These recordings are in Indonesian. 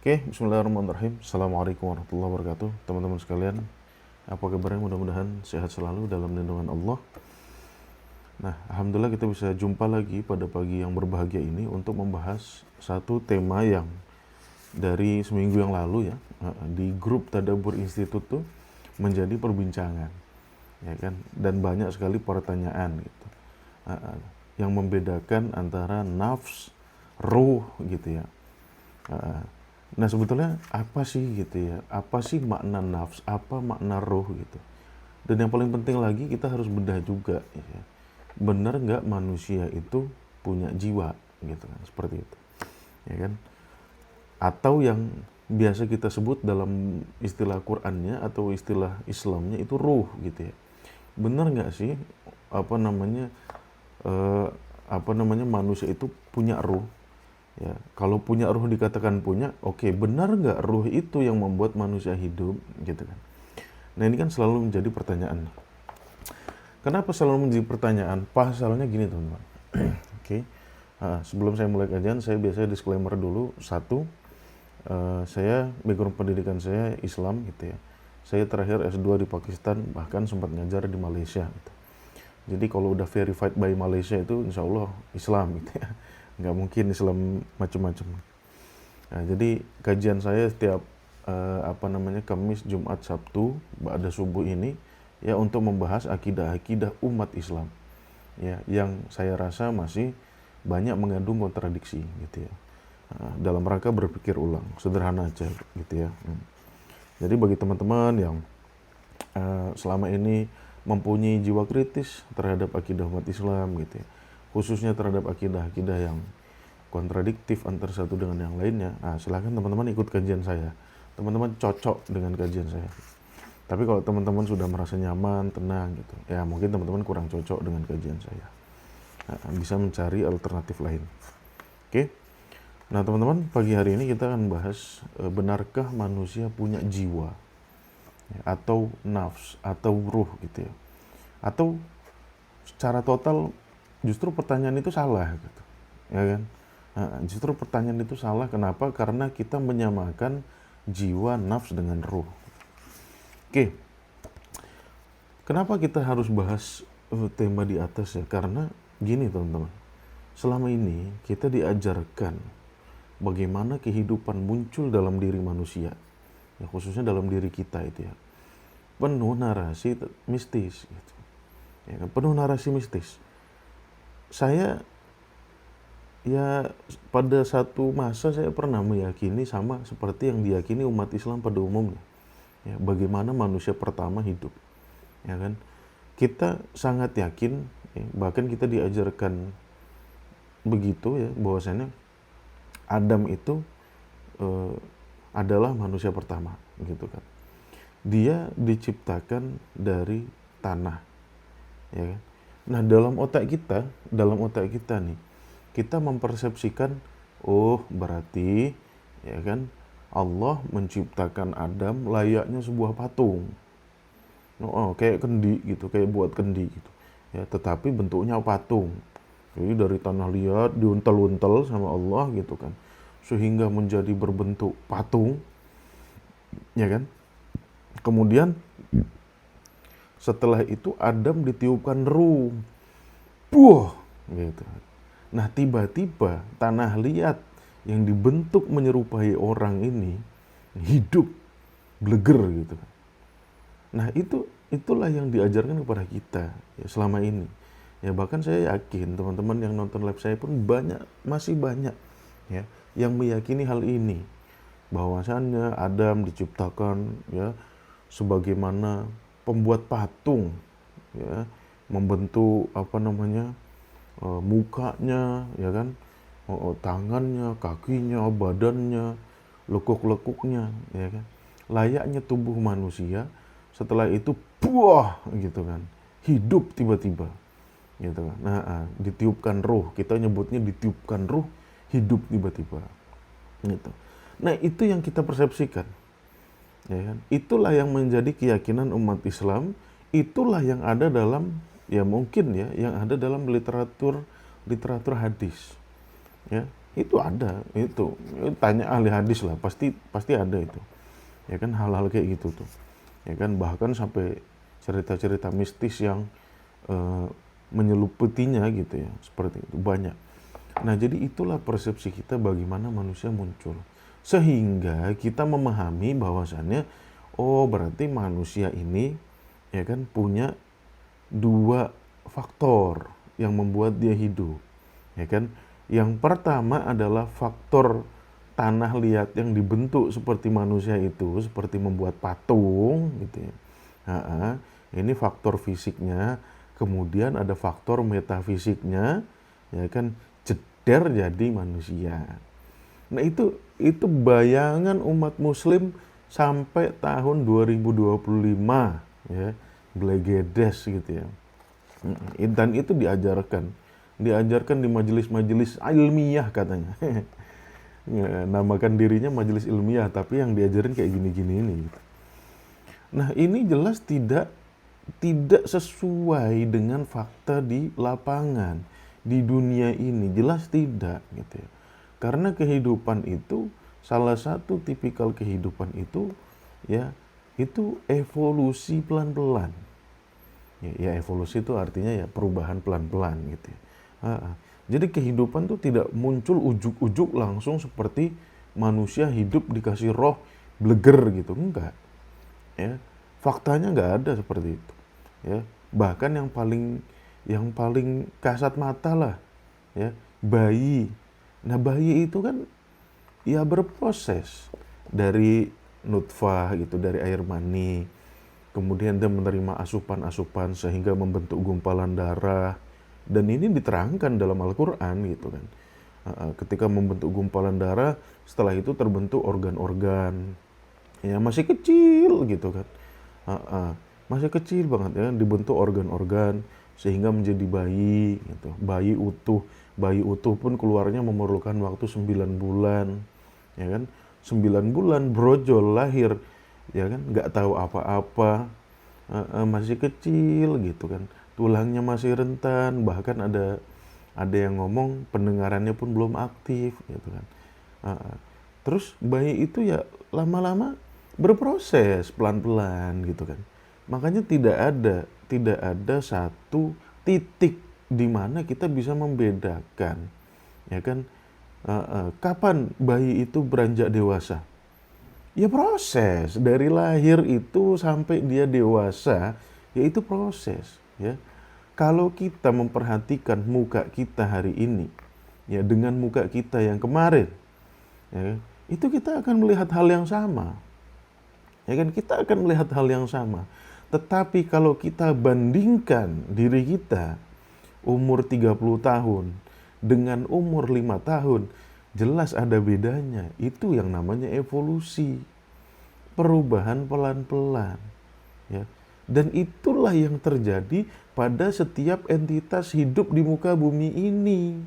Oke, bismillahirrahmanirrahim. Assalamualaikum warahmatullahi wabarakatuh. Teman-teman sekalian, apa kabarnya? Mudah-mudahan sehat selalu dalam lindungan Allah. Nah, alhamdulillah kita bisa jumpa lagi pada pagi yang berbahagia ini untuk membahas satu tema yang dari seminggu yang lalu ya, di grup Tadabbur Institute tuh menjadi perbincangan, ya kan? Dan banyak sekali pertanyaan gitu. Yang membedakan antara nafs, ruh gitu ya. Nah sebetulnya apa sih gitu ya, apa sih makna nafs, apa makna roh gitu. Dan yang paling penting lagi kita harus bedah juga ya. Benar nggak manusia itu punya jiwa gitu kan, seperti itu ya kan. Atau yang biasa kita sebut dalam istilah Qur'annya atau istilah Islamnya itu ruh gitu ya. Benar nggak sih apa namanya eh, manusia itu punya ruh. Ya, kalau punya ruh dikatakan punya, oke, benar nggak ruh itu yang membuat manusia hidup, gitu kan? Nah ini kan selalu menjadi pertanyaan. Kenapa selalu menjadi pertanyaan? Pasalnya gini teman-teman. Oke, sebelum saya mulai kajian, saya biasanya disclaimer dulu. Satu, saya background pendidikan saya Islam gitu ya. Saya terakhir S2 di Pakistan, bahkan sempat ngajar di Malaysia. Gitu. Jadi kalau udah verified by Malaysia itu insya Allah Islam gitu ya. Nggak mungkin Islam macam-macam. Nah, jadi kajian saya setiap Kamis, Jumat, Sabtu, ba'da subuh ini ya untuk membahas akidah-akidah umat Islam. Ya, yang saya rasa masih banyak mengandung kontradiksi gitu ya. Dalam rangka berpikir ulang, sederhana aja gitu ya. Jadi bagi teman-teman yang selama ini mempunyai jiwa kritis terhadap akidah umat Islam gitu ya, khususnya terhadap akidah-akidah yang kontradiktif antara satu dengan yang lainnya, silahkan teman-teman ikut kajian saya. Teman-teman cocok dengan kajian saya. Tapi kalau teman-teman sudah merasa nyaman, tenang gitu, ya mungkin teman-teman kurang cocok dengan kajian saya. Bisa mencari alternatif lain. Oke. Nah teman-teman, pagi hari ini kita akan bahas benarkah manusia punya jiwa ya, atau nafs atau ruh gitu ya. Atau secara total justru pertanyaan itu salah gitu. Ya kan? Justru pertanyaan itu salah. Kenapa? Karena kita menyamakan jiwa, nafs dengan ruh. Oke, kenapa kita harus bahas tema di atas ya? Karena gini teman-teman, selama ini kita diajarkan bagaimana kehidupan muncul dalam diri manusia, ya khususnya dalam diri kita itu ya, penuh narasi mistis, gitu. Ya, penuh narasi mistis. Saya ya pada satu masa saya pernah meyakini sama seperti yang diyakini umat Islam pada umumnya. Ya, bagaimana manusia pertama hidup. Ya kan? Kita sangat yakin, ya, bahkan kita diajarkan begitu ya, bahwasanya Adam itu adalah manusia pertama, gitu kan. Dia diciptakan dari tanah, ya kan. Nah, dalam otak kita nih, kita mempersepsikan, oh berarti ya kan Allah menciptakan Adam layaknya sebuah patung. Oh, kayak kendi gitu, kayak buat kendi gitu. Ya, tetapi bentuknya patung. Jadi dari tanah liat diuntel-untel sama Allah gitu kan. Sehingga menjadi berbentuk patung, ya kan? Kemudian setelah itu Adam ditiupkan ruh. Buah gitu. Nah, tiba-tiba tanah liat yang dibentuk menyerupai orang ini hidup, bleger gitu. Nah, itulah yang diajarkan kepada kita ya, selama ini. Ya bahkan saya yakin teman-teman yang nonton live saya pun masih banyak ya yang meyakini hal ini. Bahwasannya Adam diciptakan ya sebagaimana pembuat patung ya, membentuk mukanya ya kan, tangannya, kakinya, badannya, lekuk-lekuknya ya kan, layaknya tubuh manusia. Setelah itu buah gitu kan, hidup tiba-tiba gitu kan. Ditiupkan ruh, kita nyebutnya ditiupkan ruh, hidup tiba-tiba gitu. Nah itu yang kita persepsikan ya kan? Itulah yang menjadi keyakinan umat Islam, itulah yang ada dalam ya mungkin ya yang ada dalam literatur hadis ya. Itu ada, itu. Tanya ahli hadis lah, pasti ada itu. Ya kan, hal-hal kayak gitu tuh. Ya kan, bahkan sampai cerita-cerita mistis yang eh, menyeluputinya gitu ya, seperti itu banyak. Nah, jadi itulah persepsi kita bagaimana manusia muncul. Sehingga kita memahami bahwasannya, oh berarti manusia ini ya kan punya dua faktor yang membuat dia hidup. Ya kan? Yang pertama adalah faktor tanah liat yang dibentuk seperti manusia itu, seperti membuat patung gitu ya. Ini faktor fisiknya, kemudian ada faktor metafisiknya, ya kan, jeder jadi manusia. Nah, itu bayangan umat muslim sampai tahun 2025 ya, Blegedes gitu ya. Dan itu diajarkan di majelis-majelis ilmiah katanya. Ya, namakan dirinya majelis ilmiah, tapi yang diajarin kayak gini-gini ini. Nah, ini jelas tidak sesuai dengan fakta di lapangan, di dunia ini, jelas tidak gitu ya. Karena kehidupan itu, salah satu tipikal kehidupan itu ya, itu evolusi pelan-pelan. Ya evolusi itu artinya ya perubahan pelan-pelan gitu ya. Jadi kehidupan tuh tidak muncul ujuk-ujuk langsung seperti manusia hidup dikasih roh bleger gitu, enggak. Ya, faktanya nggak ada seperti itu. Ya, bahkan yang paling kasat mata lah, ya, bayi. Nah, bayi itu kan ya berproses dari nutfah gitu, dari air mani. Kemudian dia menerima asupan-asupan sehingga membentuk gumpalan darah. Dan ini diterangkan dalam Al-Quran gitu kan. Ketika membentuk gumpalan darah, setelah itu terbentuk organ-organ. Ya masih kecil gitu kan. Masih kecil banget ya, dibentuk organ-organ sehingga menjadi bayi gitu. Bayi utuh pun keluarnya memerlukan waktu 9 bulan. Ya kan? 9 bulan brojol lahir, ya kan, nggak tahu apa-apa, masih kecil gitu kan, tulangnya masih rentan, bahkan ada yang ngomong pendengarannya pun belum aktif gitu kan. Terus bayi itu ya lama-lama berproses pelan-pelan gitu kan. Makanya tidak ada satu titik di mana kita bisa membedakan, ya kan, kapan bayi itu beranjak dewasa. Ya proses dari lahir itu sampai dia dewasa, ya itu proses ya. Kalau kita memperhatikan muka kita hari ini ya dengan muka kita yang kemarin, ya, itu kita akan melihat hal yang sama. Ya kan, kita akan melihat hal yang sama. Tetapi kalau kita bandingkan diri kita umur 30 tahun dengan umur 5 tahun, jelas ada bedanya. Itu yang namanya evolusi. Perubahan pelan-pelan. Ya. Dan itulah yang terjadi pada setiap entitas hidup di muka bumi ini.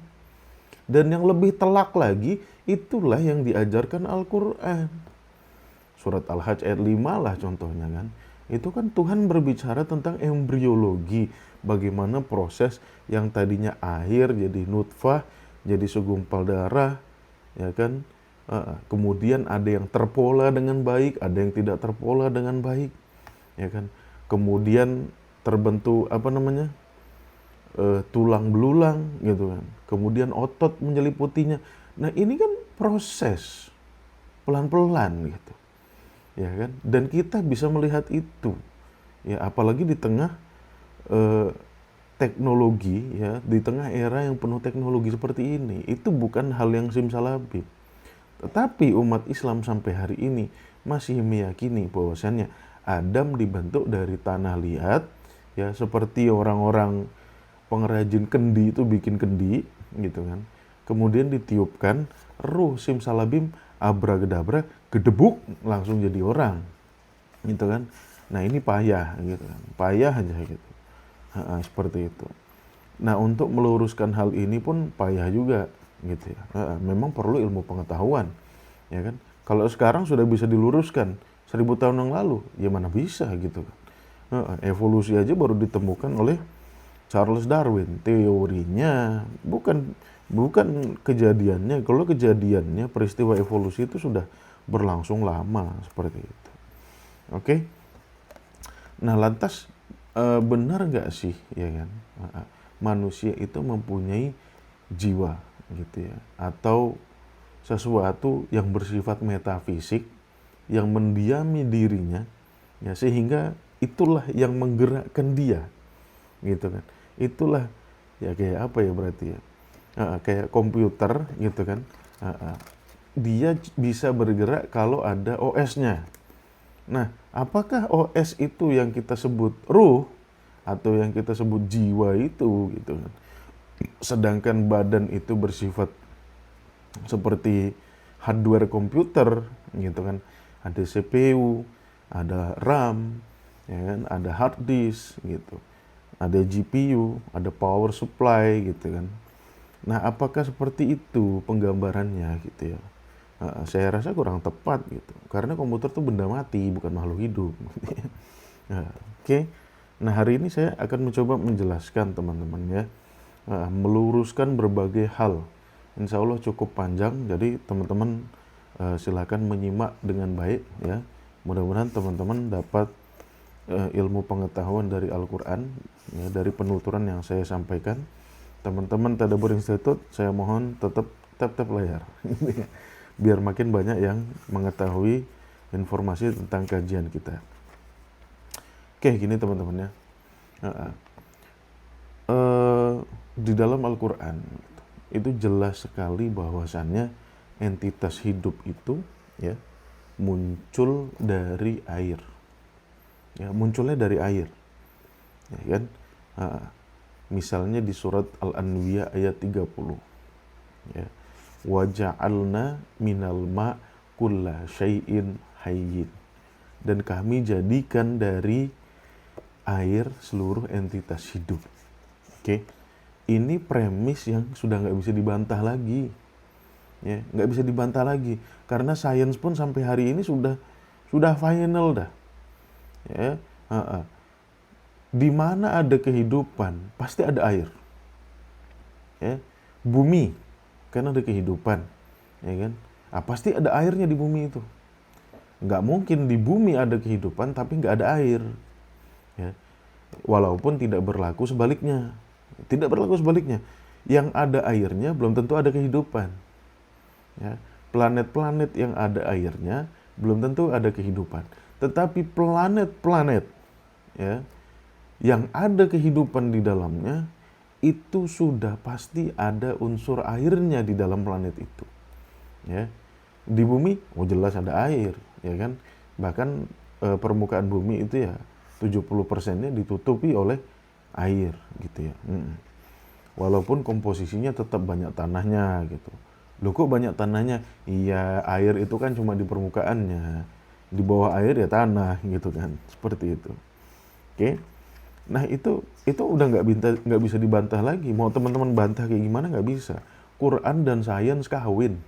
Dan yang lebih telak lagi, itulah yang diajarkan Al-Quran. Surat Al-Hajj ayat 5 lah contohnya kan. Itu kan Tuhan berbicara tentang embriologi. Bagaimana proses yang tadinya air jadi nutfah, jadi segumpal darah, ya kan. Kemudian ada yang terpola dengan baik, ada yang tidak terpola dengan baik, ya kan. Kemudian terbentuk tulang belulang gitu kan. Kemudian otot menjeliputinya. Nah, ini kan proses pelan-pelan gitu. Ya kan? Dan kita bisa melihat itu. Ya, apalagi di tengah teknologi ya, di tengah era yang penuh teknologi seperti ini. Itu bukan hal yang simsalabim. Tetapi umat Islam sampai hari ini masih meyakini bahwasannya Adam dibentuk dari tanah liat, ya seperti orang-orang pengrajin kendi itu bikin kendi, gitu kan. Kemudian ditiupkan ruh simsalabim, abracadabra, gedebuk langsung jadi orang, gitu kan. Nah ini payah, gitu kan. Payah aja gitu. Seperti itu. Nah untuk meluruskan hal ini pun payah juga, gitu ya. Memang perlu ilmu pengetahuan, ya kan. Kalau sekarang sudah bisa diluruskan 1000 tahun yang lalu, ya mana bisa gitu kan. Evolusi aja baru ditemukan oleh Charles Darwin. Teorinya bukan bukan kejadiannya. Kalau kejadiannya peristiwa evolusi itu sudah berlangsung lama seperti itu. Oke. Nah, lantas benar nggak sih, ya kan? Manusia itu mempunyai jiwa gitu ya, atau sesuatu yang bersifat metafisik yang mendiami dirinya, ya, sehingga itulah yang menggerakkan dia, gitu kan? Itulah ya kayak apa ya berarti ya? Kayak komputer gitu kan? Dia bisa bergerak kalau ada OS-nya. Nah, apakah OS itu yang kita sebut ruh atau yang kita sebut jiwa itu gitu kan? Sedangkan badan itu bersifat seperti hardware komputer gitu kan, ada CPU, ada RAM, ya kan, ada hard disk gitu, ada GPU, ada power supply gitu kan. Nah, apakah seperti itu penggambarannya gitu ya? Saya rasa kurang tepat gitu, karena komputer tuh benda mati, bukan makhluk hidup. Oke. Nah, hari ini saya akan mencoba menjelaskan teman-teman ya, meluruskan berbagai hal. Insya Allah cukup panjang, jadi teman-teman silakan menyimak dengan baik ya. Mudah-mudahan teman-teman dapat ilmu pengetahuan dari Al-Quran ya, dari penuturan yang saya sampaikan. Teman-teman Tadabbur Institute, saya mohon tetap tap layar biar makin banyak yang mengetahui informasi tentang kajian kita. Oke, gini teman-teman ya. Di dalam Al-Quran itu jelas sekali bahwasannya entitas hidup itu ya muncul dari air. Ya, munculnya dari air. Ya kan? Misalnya di surat Al-Anbiya ayat 30. Ya. Waja'alna minal ma' kulla syai'in hayyin. Dan kami jadikan dari air seluruh entitas hidup. Oke. Ini premis yang sudah nggak bisa dibantah lagi. Ya, nggak bisa dibantah lagi. Karena sains pun sampai hari ini sudah final dah. Ya, di mana ada kehidupan, pasti ada air. Ya, bumi, kan ada kehidupan, ya kan? Pasti ada airnya di bumi itu. Nggak mungkin di bumi ada kehidupan tapi nggak ada air. Ya. Walaupun tidak berlaku sebaliknya. Tidak berlaku sebaliknya. Yang ada airnya belum tentu ada kehidupan. Ya. Planet-planet yang ada airnya belum tentu ada kehidupan. Tetapi planet-planet ya, yang ada kehidupan di dalamnya itu sudah pasti ada unsur airnya di dalam planet itu. Ya. Di bumi, jelas ada air, ya kan? Bahkan permukaan bumi itu ya 70%-nya ditutupi oleh air gitu ya. Walaupun komposisinya tetap banyak tanahnya gitu. Loh kok banyak tanahnya? Iya, air itu kan cuma di permukaannya. Di bawah air ya tanah gitu kan. Seperti itu. Oke. Nah, itu udah nggak bisa dibantah lagi. Mau teman-teman bantah kayak gimana nggak bisa. Quran dan sains kawin.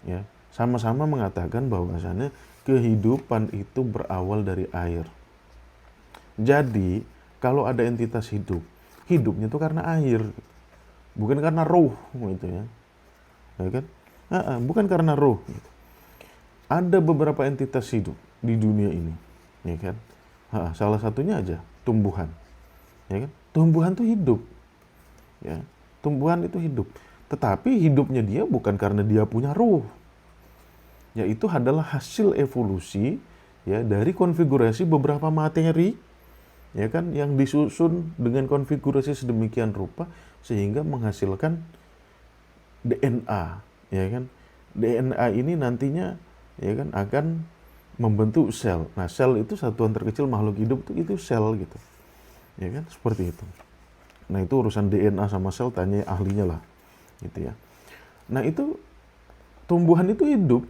Ya, sama-sama mengatakan bahwasannya kehidupan itu berawal dari air. Jadi, kalau ada entitas hidup, hidupnya itu karena air. Bukan karena ruh gitu ya. Ya kan? Bukan karena ruh. Gitu. Ada beberapa entitas hidup di dunia ini, ya kan? Salah satunya aja tumbuhan, ya kan? Tumbuhan itu hidup, ya. Tumbuhan itu hidup. Tetapi hidupnya dia bukan karena dia punya ruh. Yaitu adalah hasil evolusi ya dari konfigurasi beberapa materi, ya kan, yang disusun dengan konfigurasi sedemikian rupa sehingga menghasilkan DNA, ya kan. DNA ini nantinya ya kan akan membentuk sel. Nah, sel itu satuan terkecil makhluk hidup itu sel gitu. Ya kan, seperti itu. Nah, itu urusan DNA sama sel tanya ahlinya lah. Gitu ya. Nah, itu tumbuhan itu hidup.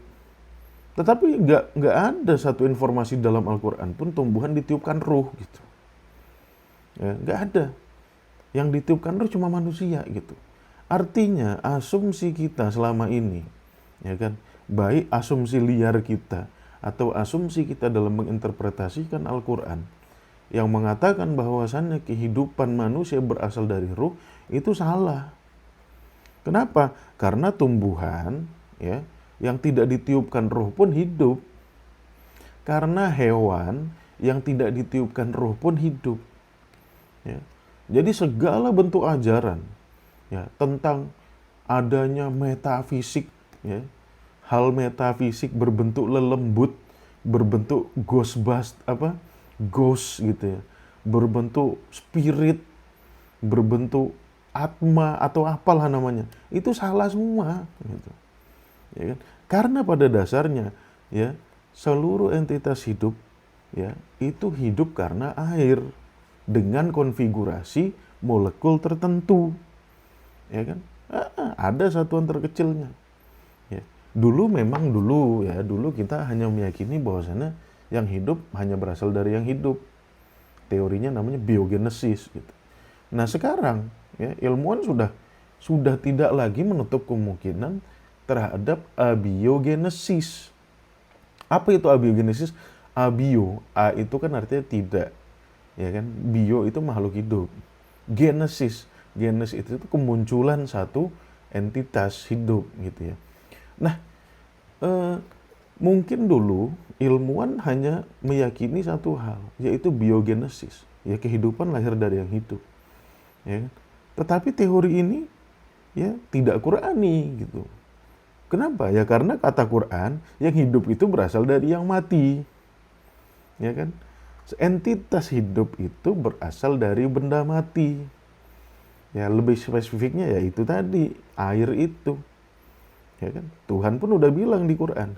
Tetapi nggak ada satu informasi dalam Al-Quran pun tumbuhan ditiupkan ruh gitu. Ya, nggak ada. Yang ditiupkan ruh cuma manusia gitu. Artinya asumsi kita selama ini, ya kan, baik asumsi liar kita atau asumsi kita dalam menginterpretasikan Al-Quran, yang mengatakan bahwasannya kehidupan manusia berasal dari ruh itu salah. Kenapa? Karena tumbuhan ya yang tidak ditiupkan ruh pun hidup. Karena hewan yang tidak ditiupkan ruh pun hidup. Ya. Jadi segala bentuk ajaran ya tentang adanya metafisik ya, hal metafisik berbentuk lelembut, berbentuk ghost gitu ya, berbentuk spirit, berbentuk atma atau apalah namanya, itu salah semua gitu. Ya kan? Karena pada dasarnya ya seluruh entitas hidup ya itu hidup karena air dengan konfigurasi molekul tertentu. Ya kan? Ada satuan terkecilnya. Ya. Dulu kita hanya meyakini bahwasannya yang hidup hanya berasal dari yang hidup. Teorinya namanya biogenesis gitu. Nah, sekarang ya ilmuwan sudah tidak lagi menutup kemungkinan terhadap abiogenesis. Apa itu abiogenesis? Abio, A itu kan artinya tidak. Ya kan? Bio itu makhluk hidup. Genesis itu kemunculan satu entitas hidup gitu ya. Nah, mungkin dulu ilmuwan hanya meyakini satu hal, yaitu biogenesis, ya kehidupan lahir dari yang hidup. Ya. Tetapi teori ini ya tidak Qur'ani gitu. Kenapa? Ya karena kata Quran, yang hidup itu berasal dari yang mati. Ya kan? Entitas hidup itu berasal dari benda mati. Ya lebih spesifiknya ya itu tadi, air itu. Ya kan? Tuhan pun udah bilang di Quran.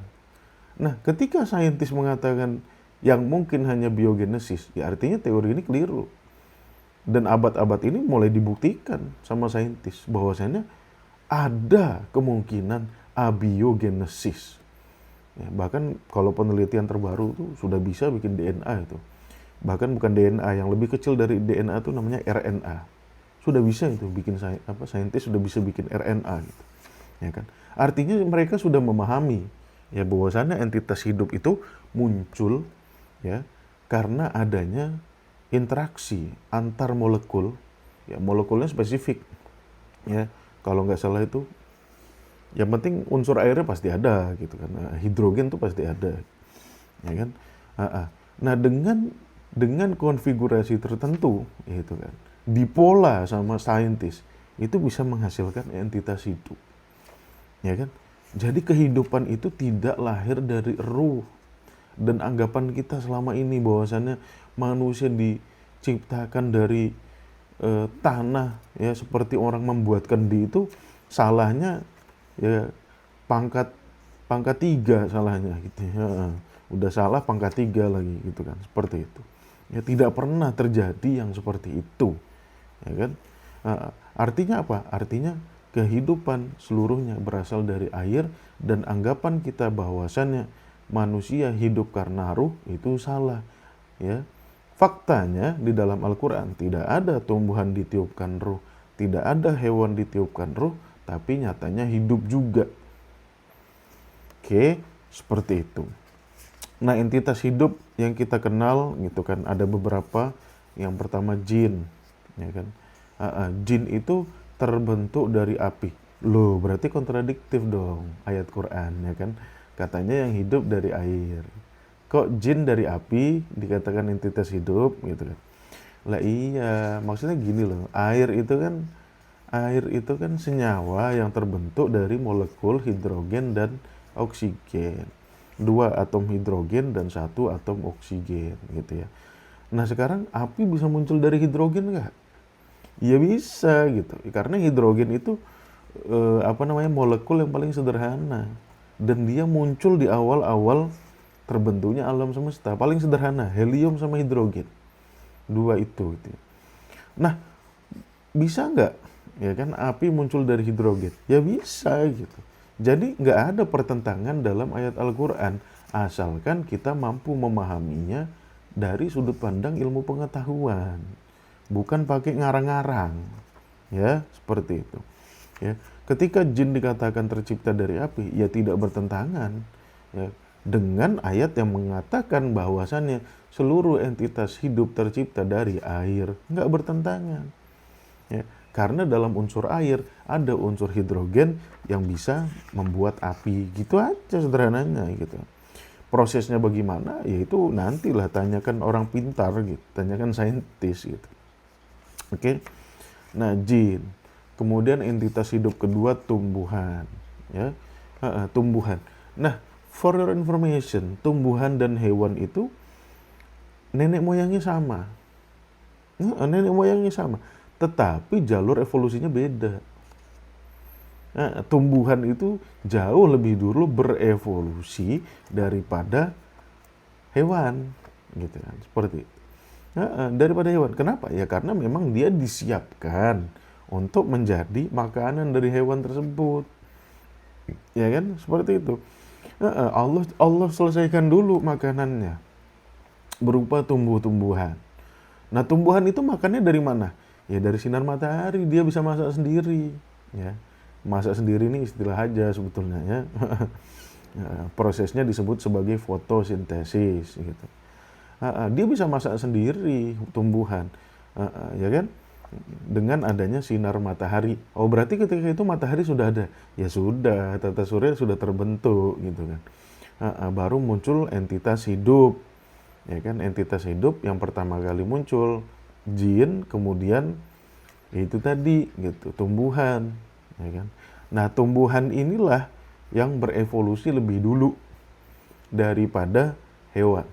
Nah, ketika saintis mengatakan yang mungkin hanya biogenesis, ya artinya teori ini keliru. Dan abad-abad ini mulai dibuktikan sama saintis bahwasanya ada kemungkinan abiogenesis. Ya, bahkan kalau penelitian terbaru itu sudah bisa bikin DNA itu. Bahkan bukan DNA, yang lebih kecil dari DNA itu namanya RNA. Sudah bisa itu bikin saintis sudah bisa bikin RNA gitu. Ya kan? Artinya mereka sudah memahami ya bahwasannya entitas hidup itu muncul ya karena adanya interaksi antar molekul. Ya molekulnya spesifik. Ya, kalau nggak salah itu yang penting unsur airnya pasti ada gitu kan. Nah, hidrogen tuh pasti ada. Ya kan? Nah, dengan konfigurasi tertentu gitu kan. Dipola sama saintis itu bisa menghasilkan entitas hidup. Ya kan? Jadi kehidupan itu tidak lahir dari ruh. Dan anggapan kita selama ini bahwasannya manusia diciptakan dari tanah ya seperti orang membuat kendi, itu salahnya ya pangkat 3 salahnya gitu ya. Udah salah pangkat 3 lagi gitu kan, seperti itu. Ya tidak pernah terjadi yang seperti itu. Ya kan? Artinya apa? Artinya kehidupan seluruhnya berasal dari air, dan anggapan kita bahwasannya manusia hidup karena ruh itu salah. Ya. Faktanya di dalam Al-Quran tidak ada tumbuhan ditiupkan ruh, tidak ada hewan ditiupkan ruh, tapi nyatanya hidup juga. Oke, seperti itu. Nah, entitas hidup yang kita kenal gitu kan ada beberapa. Yang pertama jin, ya kan? Jin itu terbentuk dari api. Loh, berarti kontradiktif dong ayat Quran, ya kan? Katanya yang hidup dari air. Kok jin dari api dikatakan entitas hidup gitu kan? Lah iya, maksudnya gini loh. Air itu kan senyawa yang terbentuk dari molekul hidrogen dan oksigen. 2 atom hidrogen dan 1 atom oksigen gitu ya. Nah, sekarang api bisa muncul dari hidrogen nggak? Ya bisa gitu. Karena hidrogen itu molekul yang paling sederhana, dan dia muncul di awal-awal terbentuknya alam semesta. Paling sederhana, helium sama hidrogen. 2 itu gitu. Nah, bisa nggak ya kan api muncul dari hidrogen? Ya bisa gitu. Jadi nggak ada pertentangan dalam ayat Al-Quran, asalkan kita mampu memahaminya dari sudut pandang ilmu pengetahuan, bukan pakai ngarang-ngarang. Ya, seperti itu. Ya, ketika jin dikatakan tercipta dari api, ya tidak bertentangan. Ya, dengan ayat yang mengatakan bahwasannya seluruh entitas hidup tercipta dari air, nggak bertentangan. Ya, karena dalam unsur air ada unsur hidrogen yang bisa membuat api, gitu aja sederhananya gitu. Prosesnya bagaimana? Yaitu nantilah tanyakan orang pintar gitu, tanyakan saintis gitu. Oke. Nah, jin. Kemudian entitas hidup kedua tumbuhan, ya. Tumbuhan. Nah, for your information, tumbuhan dan hewan itu nenek moyangnya sama. Nenek moyangnya sama, tetapi jalur evolusinya beda. Tumbuhan itu jauh lebih dulu berevolusi daripada hewan, gitu kan, seperti itu. Daripada hewan. Kenapa? Ya karena memang dia disiapkan untuk menjadi makanan dari hewan tersebut, ya kan, seperti itu. Allah selesaikan dulu makanannya berupa tumbuh-tumbuhan. Nah, tumbuhan itu makannya dari mana? Ya dari sinar matahari, dia bisa masak sendiri, ya. Masak sendiri ini istilah aja sebetulnya, ya. Prosesnya disebut sebagai fotosintesis gitu. Dia bisa masak sendiri tumbuhan, ya kan? Dengan adanya sinar matahari. Oh, berarti ketika itu matahari sudah ada. Ya sudah, tata surya sudah terbentuk gitu kan. Baru muncul entitas hidup. Ya kan, entitas hidup yang pertama kali muncul jin, kemudian itu tadi gitu, tumbuhan, ya kan. Nah, tumbuhan inilah yang berevolusi lebih dulu daripada hewan,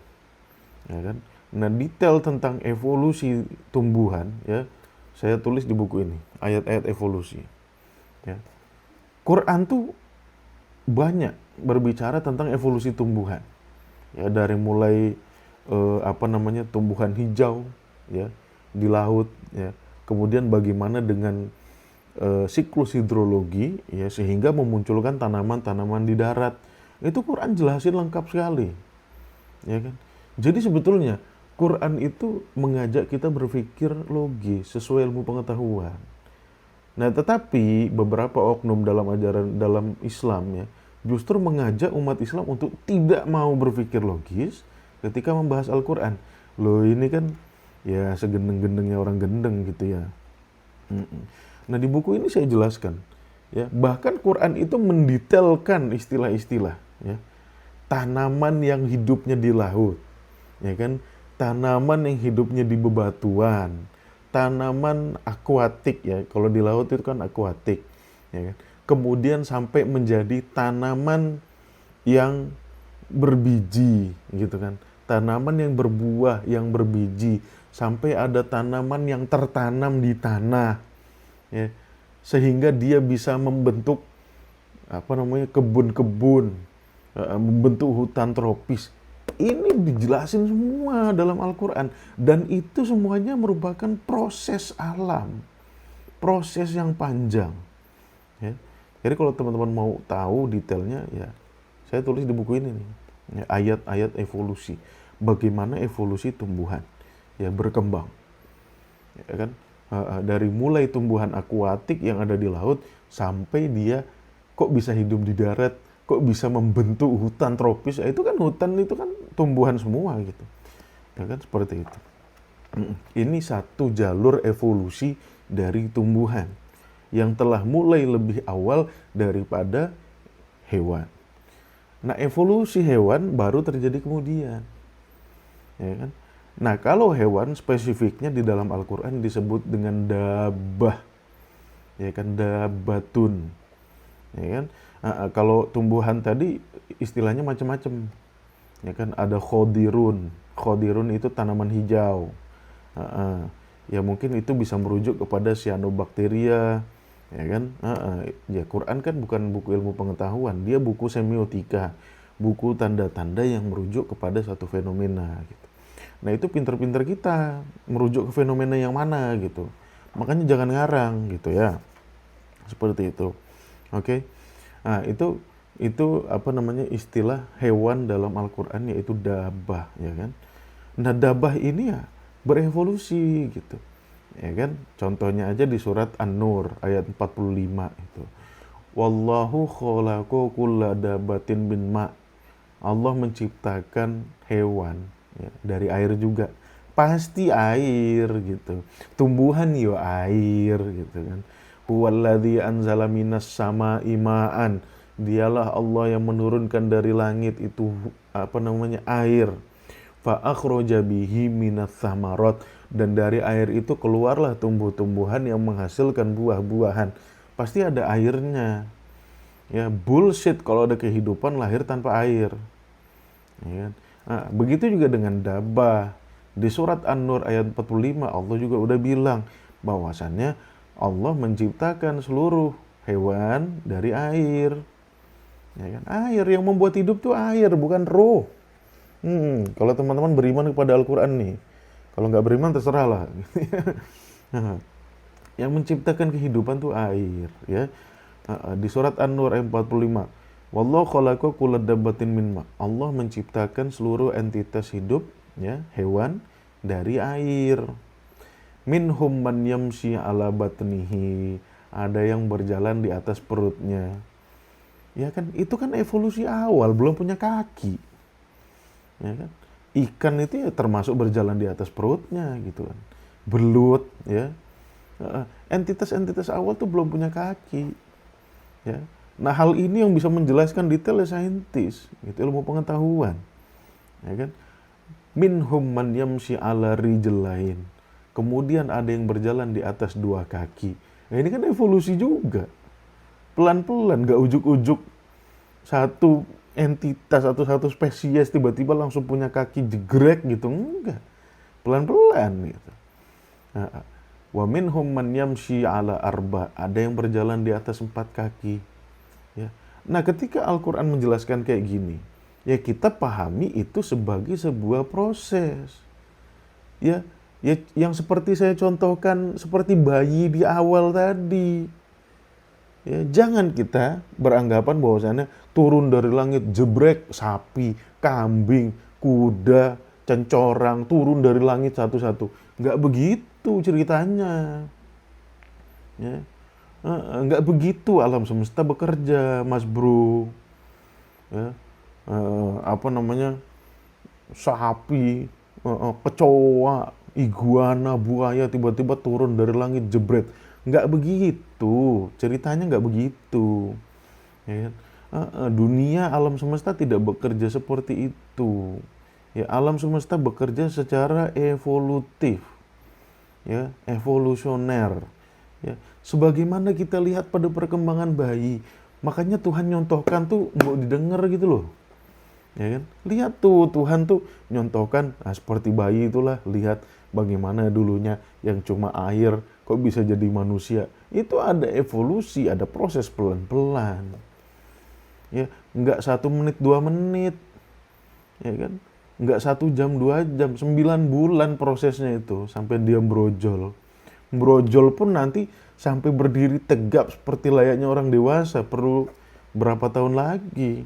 ya kan. Nah, detail tentang evolusi tumbuhan, ya, saya tulis di buku ini, ayat-ayat evolusi, ya. Quran tuh banyak berbicara tentang evolusi tumbuhan, ya, dari mulai tumbuhan hijau, ya, di laut, ya. Kemudian bagaimana dengan siklus hidrologi, ya, sehingga memunculkan tanaman-tanaman di darat. Itu Quran jelasin lengkap sekali, ya kan. Jadi sebetulnya Quran itu mengajak kita berpikir logis sesuai ilmu pengetahuan. Nah, tetapi beberapa oknum dalam ajaran dalam Islam, ya, justru mengajak umat Islam untuk tidak mau berpikir logis ketika membahas Al-Quran. Loh, ini kan ya segendeng-gendengnya orang gendeng gitu ya. Nah, di buku ini saya jelaskan, ya, bahkan Quran itu mendetailkan istilah-istilah, ya. Tanaman yang hidupnya di laut, ya kan, tanaman yang hidupnya di bebatuan, tanaman akuatik, ya, kalau di laut itu kan akuatik, ya kan. Kemudian sampai menjadi tanaman yang berbiji, gitu kan, tanaman yang berbuah, yang berbiji, sampai ada tanaman yang tertanam di tanah, ya, sehingga dia bisa membentuk kebun-kebun, membentuk hutan tropis. Ini dijelasin semua dalam Al-Quran, dan itu semuanya merupakan proses alam, proses yang panjang, ya. Jadi kalau teman-teman mau tahu detailnya, ya, saya tulis di buku ini nih, ya, ayat-ayat evolusi, bagaimana evolusi tumbuhan, ya, berkembang, ya kan, dari mulai tumbuhan akuatik yang ada di laut sampai dia kok bisa hidup di darat, kok bisa membentuk hutan tropis. Itu kan hutan itu kan tumbuhan semua gitu, ya kan, seperti itu. Ini satu jalur evolusi dari tumbuhan yang telah mulai lebih awal daripada hewan. Nah, evolusi hewan baru terjadi kemudian, ya kan. Nah, kalau hewan spesifiknya di dalam Al-Quran disebut dengan dabah, ya kan, dabatun, ya kan. Kalau tumbuhan tadi istilahnya macam-macam, ya kan. Ada khodirun, khodirun itu tanaman hijau, ya mungkin itu bisa merujuk kepada cyanobacteria, ya kan. Ya, Quran kan bukan buku ilmu pengetahuan, dia buku semiotika, buku tanda-tanda yang merujuk kepada satu fenomena gitu. Nah, itu pinter-pinter kita merujuk ke fenomena yang mana gitu. Makanya jangan ngarang gitu ya. Seperti itu. Oke. Nah, itu istilah hewan dalam Al-Qur'an, yaitu dabah, ya kan. Nah, dabah ini ya berevolusi gitu. Ya kan? Contohnya aja di surat An-Nur ayat 45 itu. Wallahu khalaqu kulla dabatin min ma'. Allah menciptakan hewan ya, dari air juga. Pasti air gitu. Tumbuhan yo air gitu kan. Huwallazi anzala minas sama'i ma'an. Dialah Allah yang menurunkan dari langit itu air. Fa akhraja bihi minas samarat, dan dari air itu keluarlah tumbuh-tumbuhan yang menghasilkan buah-buahan. Pasti ada airnya. Ya, bullshit kalau ada kehidupan lahir tanpa air. Ya kan? Nah, begitu juga dengan dabah. Di surat An-Nur ayat 45 Allah juga udah bilang bahwasannya Allah menciptakan seluruh hewan dari air. Ya kan? Air yang membuat hidup tuh air, bukan roh. Kalau teman-teman beriman kepada Al-Quran nih, kalau nggak beriman terserah lah. Yang menciptakan kehidupan tuh air, ya. Di surat An-Nur ayat 45, wallahu khalaqa kulla dabbatin min ma. Allah menciptakan seluruh entitas hidup, ya, hewan dari air. Minhum man yamshi ala batnihi. Ada yang berjalan di atas perutnya. Ya kan, itu kan evolusi awal, belum punya kaki. Ya kan? Ikan itu ya termasuk berjalan di atas perutnya gitu kan. Belut ya. Entitas-entitas awal tuh belum punya kaki. Ya. Nah, hal ini yang bisa menjelaskan detail saintis, gitu, ilmu pengetahuan. Ya kan? Minhum man yamshi ala rijlain. Kemudian ada yang berjalan di atas dua kaki. Nah, ini kan evolusi juga. Pelan-pelan, gak ujuk-ujuk satu entitas atau satu spesies tiba-tiba langsung punya kaki jegrek gitu, enggak. Pelan-pelan gitu. Wa minhum man yamshi ala arba. Ada yang berjalan di atas 4 kaki. Ya. Nah, ketika Al-Quran menjelaskan kayak gini, ya kita pahami itu sebagai sebuah proses. Ya, yang seperti saya contohkan, seperti bayi di awal tadi. Ya, jangan kita beranggapan bahwasannya turun dari langit jebrek sapi, kambing, kuda, cencorang turun dari langit satu-satu. Nggak begitu ceritanya. Ya. Nggak begitu alam semesta bekerja, Mas Bro. Ya. Sapi, kecoa, iguana, buaya tiba-tiba turun dari langit jebret. Nggak begitu, ceritanya nggak begitu. Ya kan? Dunia alam semesta tidak bekerja seperti itu. Ya, alam semesta bekerja secara evolutif, ya, evolusioner. Ya, sebagaimana kita lihat pada perkembangan bayi, makanya Tuhan nyontohkan tuh mau didengar gitu loh. Ya kan? Lihat tuh Tuhan tuh nyontohkan seperti bayi itulah, lihat bagaimana dulunya yang cuma air kok bisa jadi manusia. Itu ada evolusi, ada proses pelan-pelan. Ya, enggak 1 menit 2 menit. Ya kan? Enggak 1 jam 2 jam, 9 bulan prosesnya itu sampai dia brojol. Brojol pun nanti sampai berdiri tegap seperti layaknya orang dewasa perlu berapa tahun lagi.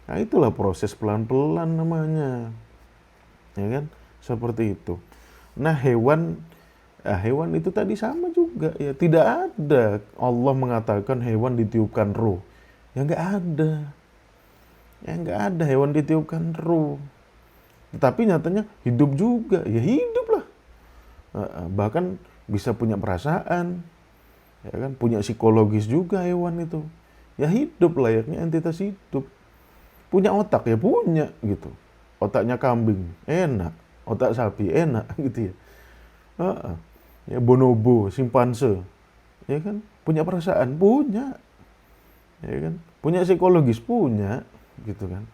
Nah, itulah proses pelan-pelan namanya. Ya kan? Seperti itu. Nah, hewan itu tadi sama juga ya. Tidak ada Allah mengatakan hewan ditiupkan ruh. Ya enggak ada. Ya enggak ada hewan ditiupkan ruh. Tetapi nyatanya hidup juga. Ya hidup lah. Bahkan bisa punya perasaan. Ya kan? Punya psikologis juga hewan itu. Ya hidup layaknya entitas hidup. Punya otak ya punya gitu. Otaknya kambing enak, otak sapi enak gitu ya. Ya bonobo, simpanse, ya kan, punya perasaan punya, ya kan, punya psikologis punya, gitu kan.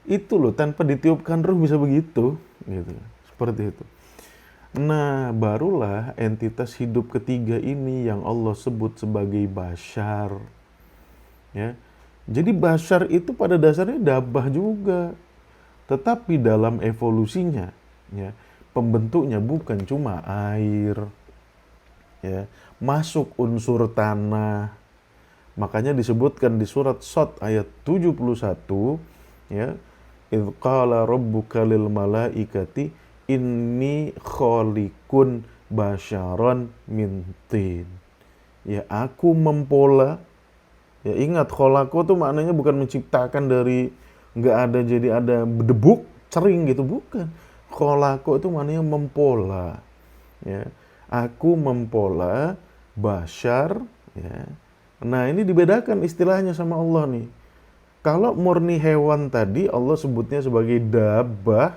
Itu loh, tanpa ditiupkan ruh bisa begitu, gitu, seperti itu. Nah, barulah entitas hidup ketiga ini yang Allah sebut sebagai bashar, ya. Jadi bashar itu pada dasarnya dabah juga. Tetapi dalam evolusinya, ya, pembentuknya bukan cuma air. Ya, masuk unsur tanah. Makanya disebutkan di surat Shad ayat 71, ya, idz qala rabbuka lil malaikati inni khaliqun basyaron min tin. Ya, aku mempola. Ya, ingat, kholako tuh maknanya bukan menciptakan dari nggak ada jadi ada bedebuk cering gitu, bukan. Kholako itu maknanya mempola, ya. Aku mempola bashar, ya. Nah ini dibedakan istilahnya sama Allah nih. Kalau murni hewan tadi Allah sebutnya sebagai dabah,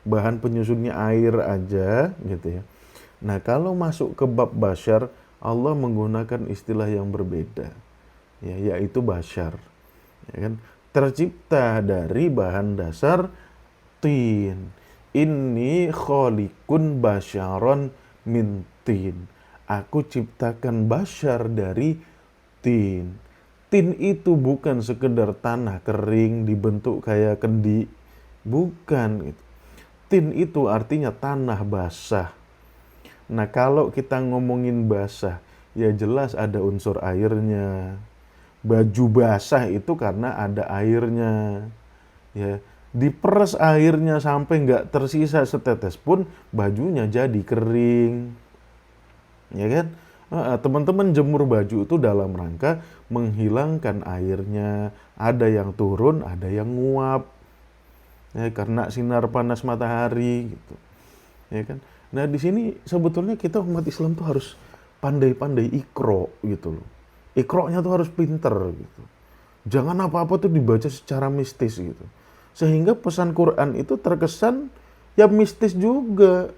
bahan penyusunnya air aja gitu ya. Nah kalau masuk ke bab bashar, Allah menggunakan istilah yang berbeda, ya, yaitu bashar, ya kan, tercipta dari bahan dasar tin. Inni kholikun basyaron min tin. Aku ciptakan bashar dari tin. Tin itu bukan sekedar tanah kering dibentuk kayak kendi, bukan. Tin itu artinya tanah basah. Nah kalau kita ngomongin basah, ya jelas ada unsur airnya. Baju basah itu karena ada airnya, ya. Diperes airnya sampai nggak tersisa setetes pun, bajunya jadi kering, ya kan. Teman-teman jemur baju itu dalam rangka menghilangkan airnya. Ada yang turun, ada yang nguap, ya, karena sinar panas matahari gitu, ya kan. Nah di sini sebetulnya kita umat Islam tuh harus pandai-pandai ikro gitu loh. Ikronya tuh harus pinter gitu. Jangan apa-apa tuh dibaca secara mistis gitu. Sehingga pesan Quran itu terkesan ya mistis juga.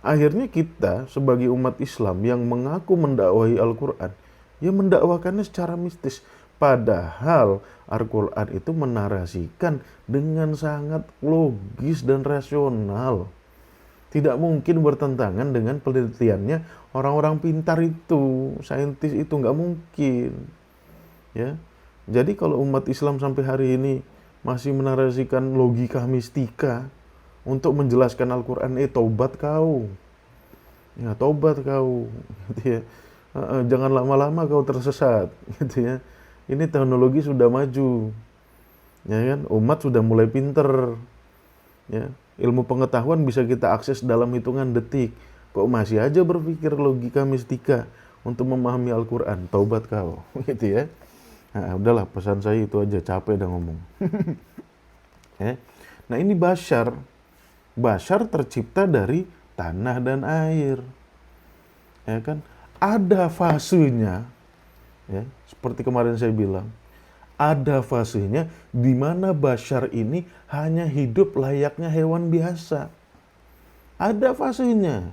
Akhirnya kita sebagai umat Islam yang mengaku mendakwahi Al-Quran, ya mendakwakannya secara mistis. Padahal Al-Quran itu menarasikan dengan sangat logis dan rasional. Tidak mungkin bertentangan dengan penelitiannya orang-orang pintar itu, saintis itu, nggak mungkin. Ya, jadi kalau umat Islam sampai hari ini masih menarasikan logika mistika untuk menjelaskan Al-Quran, tobat kau. Ya, tobat kau. Gitu ya. Jangan lama-lama kau tersesat. Gitu ya. Ini teknologi sudah maju. Ya kan? Umat sudah mulai pinter. Ya. Ilmu pengetahuan bisa kita akses dalam hitungan detik. Kok masih aja berpikir logika mistika untuk memahami Al-Quran? Taubat kau. Gitu ya. Nah, udahlah, pesan saya itu aja, capek dah ngomong. Ya. Nah ini bashar. Bashar tercipta dari tanah dan air, ya kan. Ada fasenya, ya, seperti kemarin saya bilang, ada fasenya di mana bashar ini hanya hidup layaknya hewan biasa. Ada fasenya.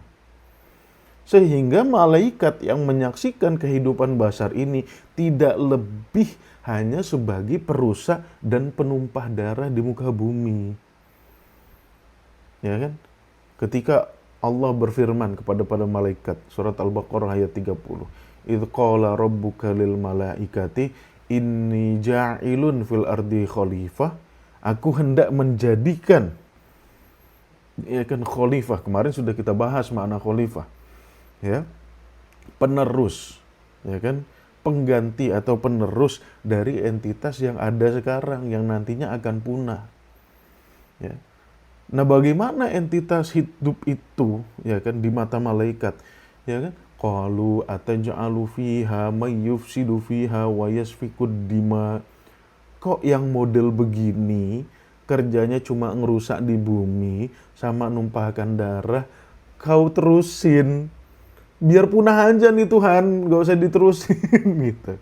Sehingga malaikat yang menyaksikan kehidupan bashar ini tidak lebih hanya sebagai perusak dan penumpah darah di muka bumi. Ya kan? Ketika Allah berfirman kepada para malaikat, surat Al-Baqarah ayat 30. Idz qala rabbuka lil malaikati inni ja'ilun fil ardi khalifah. Aku hendak menjadikan, ya kan, khalifah. Kemarin sudah kita bahas makna khalifah. Ya. Penerus, ya kan? Pengganti atau penerus dari entitas yang ada sekarang yang nantinya akan punah. Ya. Nah, bagaimana entitas hidup itu, ya kan, di mata malaikat, ya kan? Qalu ataj'alu fiha may yufsidu fiha wa yasfikud dima. Kok yang model begini kerjanya cuma ngerusak di bumi sama numpahkan darah, kau terusin. Biar punah aja nih Tuhan, gak usah diterusin gitu.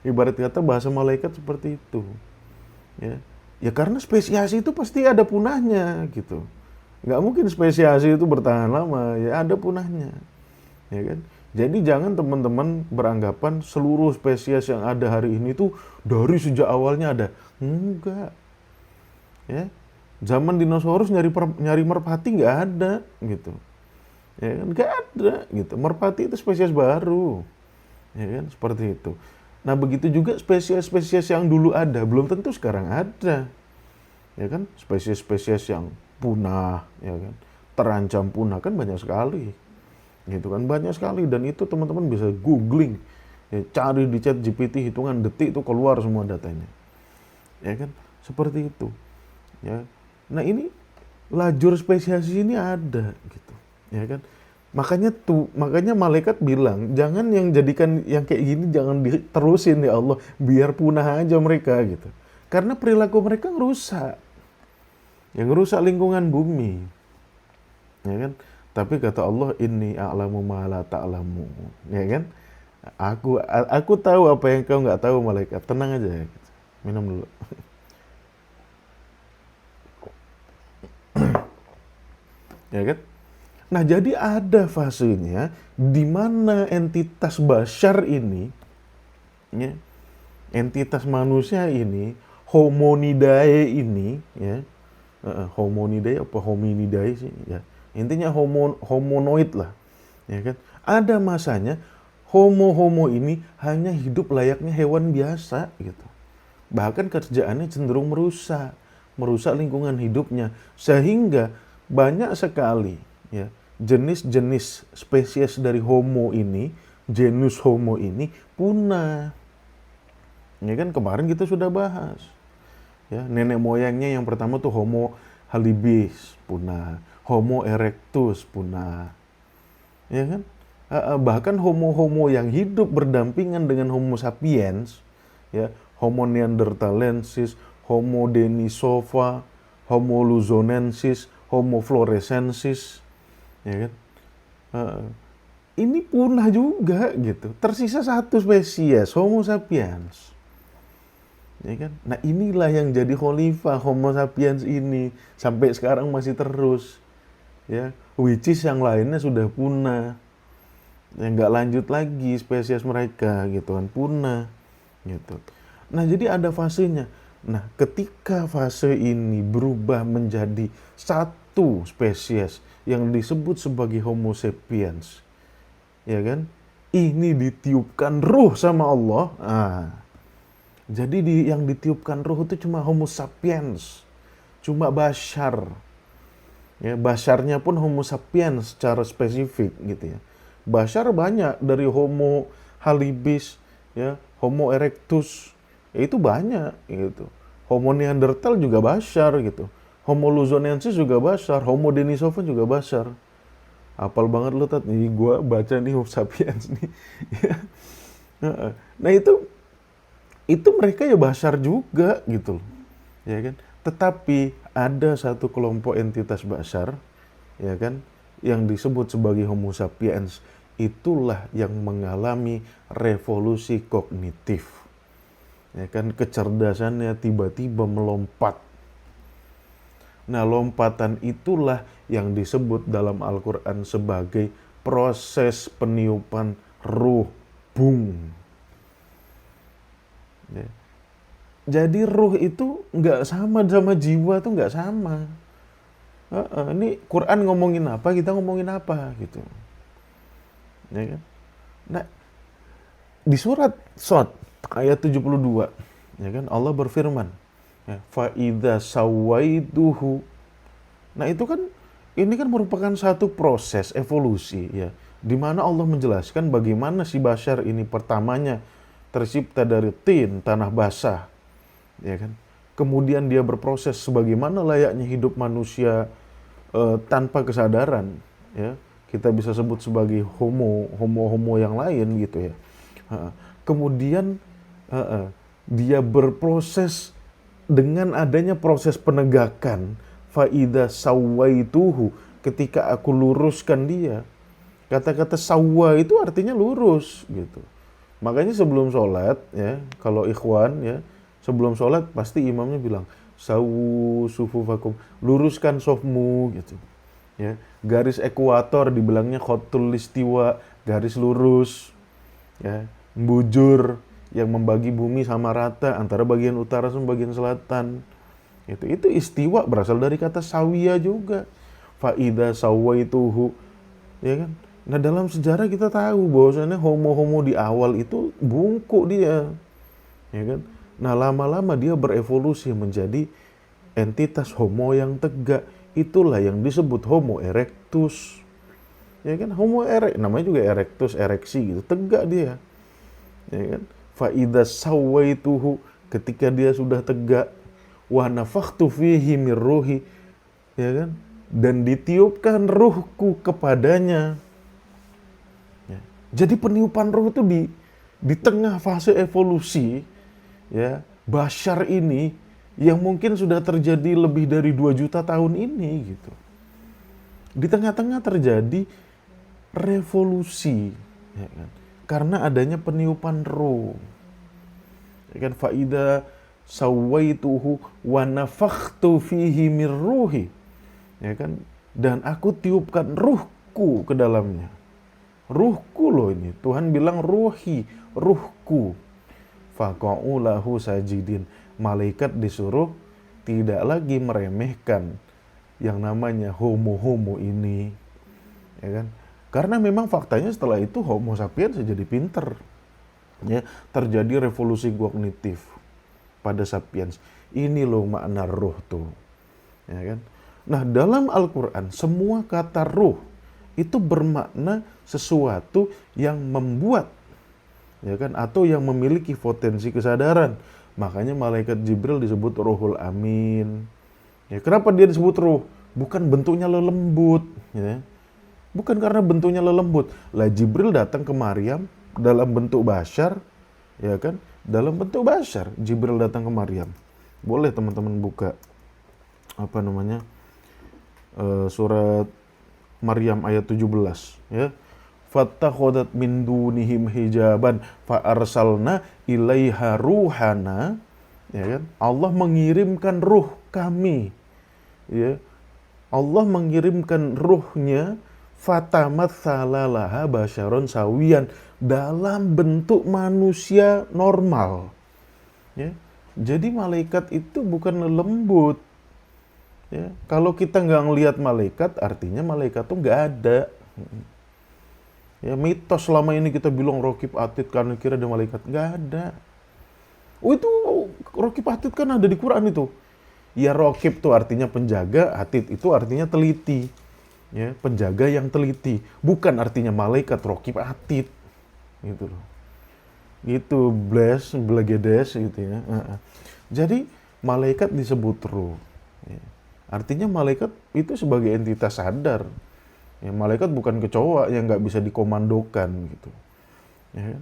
Ibarat kata bahasa malaikat seperti itu. Ya. Ya karena spesiasi itu pasti ada punahnya gitu. Nggak mungkin spesiasi itu bertahan lama, ya ada punahnya. Ya kan? Jadi jangan teman-teman beranggapan seluruh spesies yang ada hari ini tuh dari sejak awalnya ada. Enggak. Ya. Zaman dinosaurus nyari merpati nggak ada gitu. Ya kan? Nggak ada gitu. Merpati itu spesies baru. Ya kan? Seperti itu. Nah begitu juga spesies-spesies yang dulu ada, belum tentu sekarang ada. Ya kan, spesies-spesies yang punah, ya kan, terancam punah kan banyak sekali. Gitu kan, banyak sekali. Dan itu teman-teman bisa googling, ya, cari di chat GPT, hitungan detik itu keluar semua datanya. Ya kan, seperti itu. Ya. Nah ini lajur spesiasi ini ada gitu. Ya kan. Makanya malaikat bilang, jangan yang jadikan yang kayak gini jangan diterusin ya Allah, biar punah aja mereka gitu. Karena perilaku mereka ngerusak. Yang ngerusak lingkungan bumi. Ya kan? Tapi kata Allah, inni a'lamu ma la ta'lamu. Ya kan? Aku tahu apa yang kau nggak tahu, malaikat. Tenang aja ya. Minum dulu. Ya kan? Nah, jadi ada fasenya di mana entitas bashar ini, ya, entitas manusia ini, hominidae ini, ya, hominidae apa hominidae sih, ya, intinya homonoid lah, ya kan? Ada masanya homo ini hanya hidup layaknya hewan biasa, gitu. Bahkan kerjaannya cenderung merusak lingkungan hidupnya, sehingga banyak sekali, ya, jenis-jenis spesies dari homo ini, genus homo ini punah. Ya kan, kemarin kita sudah bahas. Ya, nenek moyangnya yang pertama tuh Homo habilis punah, Homo erectus punah. Ya kan? Bahkan homo-homo yang hidup berdampingan dengan Homo sapiens, ya, Homo neanderthalensis, Homo denisova, Homo luzonensis, Homo florescensis, ya kan? Ini punah juga gitu. Tersisa satu spesies, Homo sapiens. Ya kan? Nah, inilah yang jadi khalifah Homo sapiens ini sampai sekarang masih terus. Ya, which is yang lainnya sudah punah. Yang nggak lanjut lagi spesies mereka gitu kan, punah gitu. Nah, jadi ada fasenya. Nah, ketika fase ini berubah menjadi satu spesies yang disebut sebagai Homo sapiens, ya kan? Ini ditiupkan ruh sama Allah. Jadi yang ditiupkan ruh itu cuma Homo sapiens, cuma bashar. Ya, basharnya pun Homo sapiens secara spesifik gitu ya. Bashar banyak, dari Homo habilis, ya, Homo erectus, ya itu banyak gitu. Homo neanderthal juga bashar gitu. Homo luzonensis juga bashar, Homo denisova juga bashar. Apal banget lo, Tat. Nih gua baca nih Homo sapiens nih. Nah, itu mereka ya bashar juga gitu loh. Ya kan? Tetapi ada satu kelompok entitas bashar, ya kan, yang disebut sebagai Homo sapiens, itulah yang mengalami revolusi kognitif. Ya kan, kecerdasannya tiba-tiba melompat. Nah, lompatan itulah yang disebut dalam Al-Quran sebagai proses peniupan ruh, bung. Ya. Jadi ruh itu nggak sama jiwa, tuh nggak sama. Ini Quran ngomongin apa, kita ngomongin apa gitu. Ya kan? Nah, di surat Shad ayat 72, ya kan, Allah berfirman, ya, fa idza sawaituhu. Nah, itu kan, ini kan merupakan satu proses evolusi, ya, di mana Allah menjelaskan bagaimana si bashar ini pertamanya tercipta dari tin, tanah basah, ya kan. Kemudian dia berproses sebagaimana layaknya hidup manusia tanpa kesadaran, ya. Kita bisa sebut sebagai homo yang lain gitu ya. Kemudian dia berproses dengan adanya proses penegakan, faida sawaituhu, ketika aku luruskan dia. Kata-kata sawa itu artinya lurus gitu. Makanya sebelum sholat, ya, kalau ikhwan, ya, sebelum sholat pasti imamnya bilang sawu sufufakum, luruskan sofmu gitu. Ya, garis ekuator dibilangnya khotul listiwa, garis lurus. Ya, bujur yang membagi bumi sama rata antara bagian utara sama bagian selatan. Itu istiwa berasal dari kata sawiya juga. Faida sawaituhu, ya kan? Nah, dalam sejarah kita tahu bahwasanya homo di awal itu bungkuk dia. Ya kan? Nah, lama-lama dia berevolusi menjadi entitas homo yang tegak. Itulah yang disebut Homo erectus. Ya kan, Homo namanya juga erectus, ereksi gitu, tegak dia. Ya kan? Fa idza sawaituhu, ketika dia sudah tegak, wa nafakhtu fihi mir ruhi, ya kan? Dan ditiupkan ruhku kepadanya. Jadi peniupan ruh itu di tengah fase evolusi, ya, Bashar ini yang mungkin sudah terjadi lebih dari 2 juta tahun ini gitu. Di tengah-tengah terjadi revolusi, ya kan? Karena adanya peniupan roh. Ya kan, faida sawaituhu wa nafakhtu fihi mir ruhi. Ya kan? Dan aku tiupkan ruhku ke dalamnya. Ruhku loh ini. Tuhan bilang ruhi, ruhku. Faqa'u lahu sajidin. Malaikat disuruh tidak lagi meremehkan yang namanya homo-homo ini. Ya kan? Karena memang faktanya setelah itu Homo sapiens jadi pinter. Ya, terjadi revolusi kognitif pada sapiens. Ini loh makna ruh tuh. Ya kan? Nah, dalam Al-Qur'an semua kata ruh itu bermakna sesuatu yang membuat, ya kan, atau yang memiliki potensi kesadaran. Makanya malaikat Jibril disebut Ruhul Amin. Ya, kenapa dia disebut ruh? Bukan bentuknya lelembut, ya. Bukan karena bentuknya lelembut. Lah Jibril datang ke Maryam dalam bentuk bashar, ya kan? Dalam bentuk bashar Jibril datang ke Maryam. Boleh teman-teman buka apa namanya? Surat Maryam ayat 17, ya. Fattakhadat min dunihim hijaban fa arsalna ilaiha ruhana, ya kan? Allah mengirimkan ruh kami, ya. Allah mengirimkan ruhnya fatamatsalaha basyaron sawiyan, dalam bentuk manusia normal, ya. Jadi malaikat itu bukan lembut, ya. Kalau kita nggak ngelihat malaikat, artinya malaikat tuh nggak ada. Ya, mitos selama ini kita bilang Raqib Atid karena kira ada malaikat, nggak ada. Oh itu Raqib Atid kan ada di Quran itu. Ya, Raqib tuh artinya penjaga, Atid itu artinya teliti. Ya, penjaga yang teliti, bukan artinya malaikat Raqib Atid, gitu loh. Gitu, blegedes gitu ya. Jadi malaikat disebut ruh. Ya. Artinya malaikat itu sebagai entitas sadar. Ya, malaikat bukan kecoa yang nggak bisa dikomandokan gitu. Ya,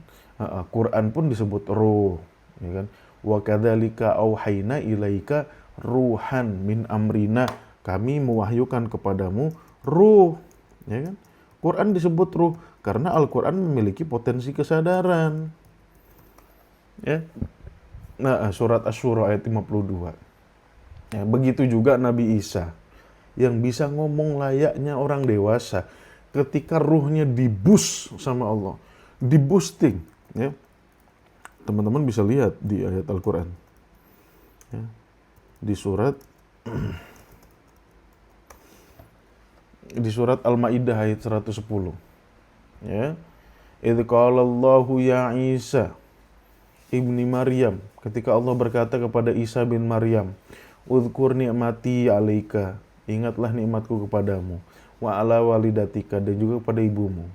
Quran pun disebut ruh, ya kan? Wa kadzalika auhayna ilaika ruhan min amrina, kami mewahyukan kepadamu ruh, ya kan? Quran disebut ruh karena Al-Quran memiliki potensi kesadaran, ya. Nah, surat Asy-Syura ayat 52. Ya, begitu juga Nabi Isa yang bisa ngomong layaknya orang dewasa ketika ruhnya dibus sama Allah, diboosting, ya. Teman-teman bisa lihat di ayat Al-Quran, ya. Di surat Al-Maidah ayat 110, ya. Idz qala Allahu ya Isa ibni Maryam, ketika Allah berkata kepada Isa bin Maryam, Udhkur ni'mati 'alaika, ingatlah nikmatku kepadamu, wa ala walidatika, dan juga kepada ibumu.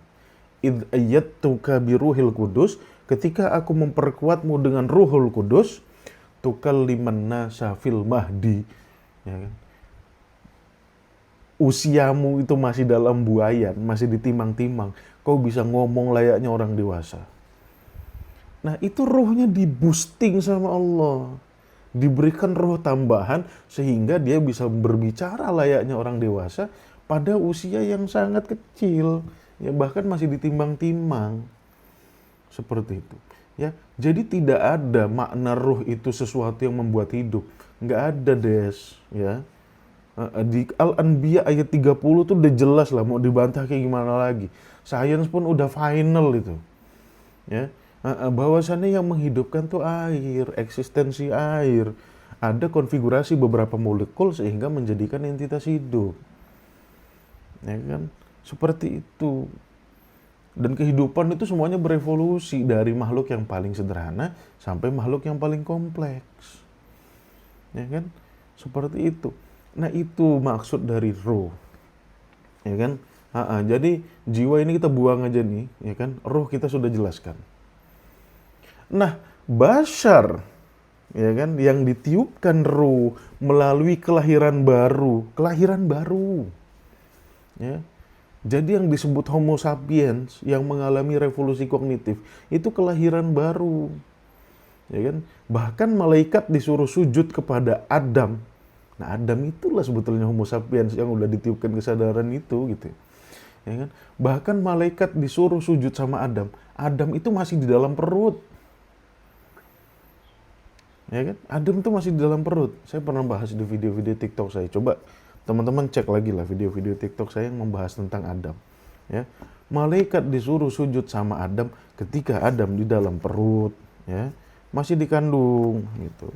Idz ayyatuka biruhil kudus, ketika aku memperkuatmu dengan Ruhul Kudus, tukalliman nasa fil mahdi, ya kan? Usiamu itu masih dalam buayan, masih ditimang-timang, kau bisa ngomong layaknya orang dewasa. Nah, itu ruhnya di-boosting sama Allah. Diberikan roh tambahan sehingga dia bisa berbicara layaknya orang dewasa pada usia yang sangat kecil, ya, bahkan masih ditimbang-timbang. Seperti itu, ya. Jadi tidak ada makna ruh itu sesuatu yang membuat hidup. Nggak ada, Des, ya. Di Al-Anbiya ayat 30 tuh udah jelas lah, mau dibantah kayak gimana lagi. Sains pun udah final itu, ya. Bahwasannya yang menghidupkan tuh air, eksistensi air. Ada konfigurasi beberapa molekul sehingga menjadikan entitas hidup, ya kan? Seperti itu. Dan kehidupan itu semuanya berevolusi dari makhluk yang paling sederhana sampai makhluk yang paling kompleks, ya kan? Seperti itu. Nah, itu maksud dari ruh, ya kan? Jadi jiwa ini kita buang aja nih, ya kan? Ruh kita sudah jelaskan. Nah, bashar, ya kan, yang ditiupkan ruh melalui kelahiran baru, ya. Jadi yang disebut Homo sapiens yang mengalami revolusi kognitif itu kelahiran baru, ya kan? Bahkan malaikat disuruh sujud kepada Adam. Nah, Adam itulah sebetulnya Homo sapiens yang udah ditiupkan kesadaran itu gitu. Ya kan? Bahkan malaikat disuruh sujud sama Adam. Adam itu masih di dalam perut. Ya kan? Adam itu masih di dalam perut. Saya pernah bahas di video-video TikTok saya. Coba teman-teman cek lagi lah video-video TikTok saya yang membahas tentang Adam. Ya. Malaikat disuruh sujud sama Adam ketika Adam di dalam perut, ya. Masih dikandung gitu.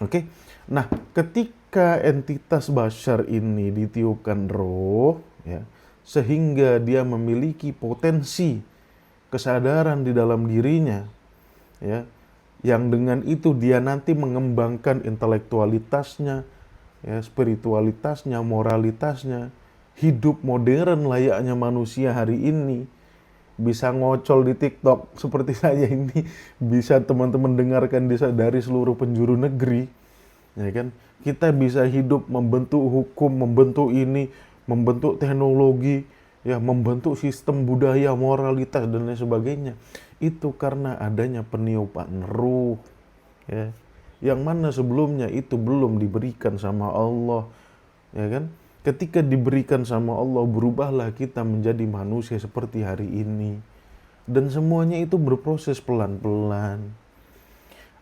Oke. Nah, ketika entitas bashar ini ditiupkan roh, ya, sehingga dia memiliki potensi kesadaran di dalam dirinya, ya, yang dengan itu dia nanti mengembangkan intelektualitasnya, ya, spiritualitasnya, moralitasnya, hidup modern layaknya manusia hari ini, bisa ngocol di TikTok seperti saya ini, bisa teman-teman dengarkan dari seluruh penjuru negeri, ya kan? Kita bisa hidup membentuk hukum, membentuk ini, membentuk teknologi, ya, membentuk sistem budaya, moralitas dan lain sebagainya. Itu karena adanya peniupan ruh, ya, yang mana sebelumnya itu belum diberikan sama Allah, ya kan? Ketika diberikan sama Allah, berubahlah kita menjadi manusia seperti hari ini, dan semuanya itu berproses pelan-pelan.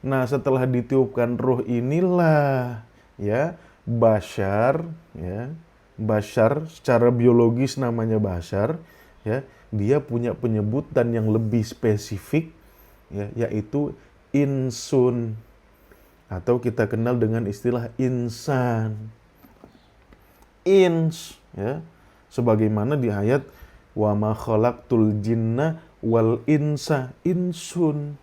Nah, setelah ditiupkan ruh inilah, ya, bashar, ya, bashar secara biologis namanya bashar, ya, dia punya penyebutan yang lebih spesifik, ya, yaitu insun, atau kita kenal dengan istilah insan. Ins, ya, sebagaimana di ayat wa ma khalaqtul jinna wal insa, insun.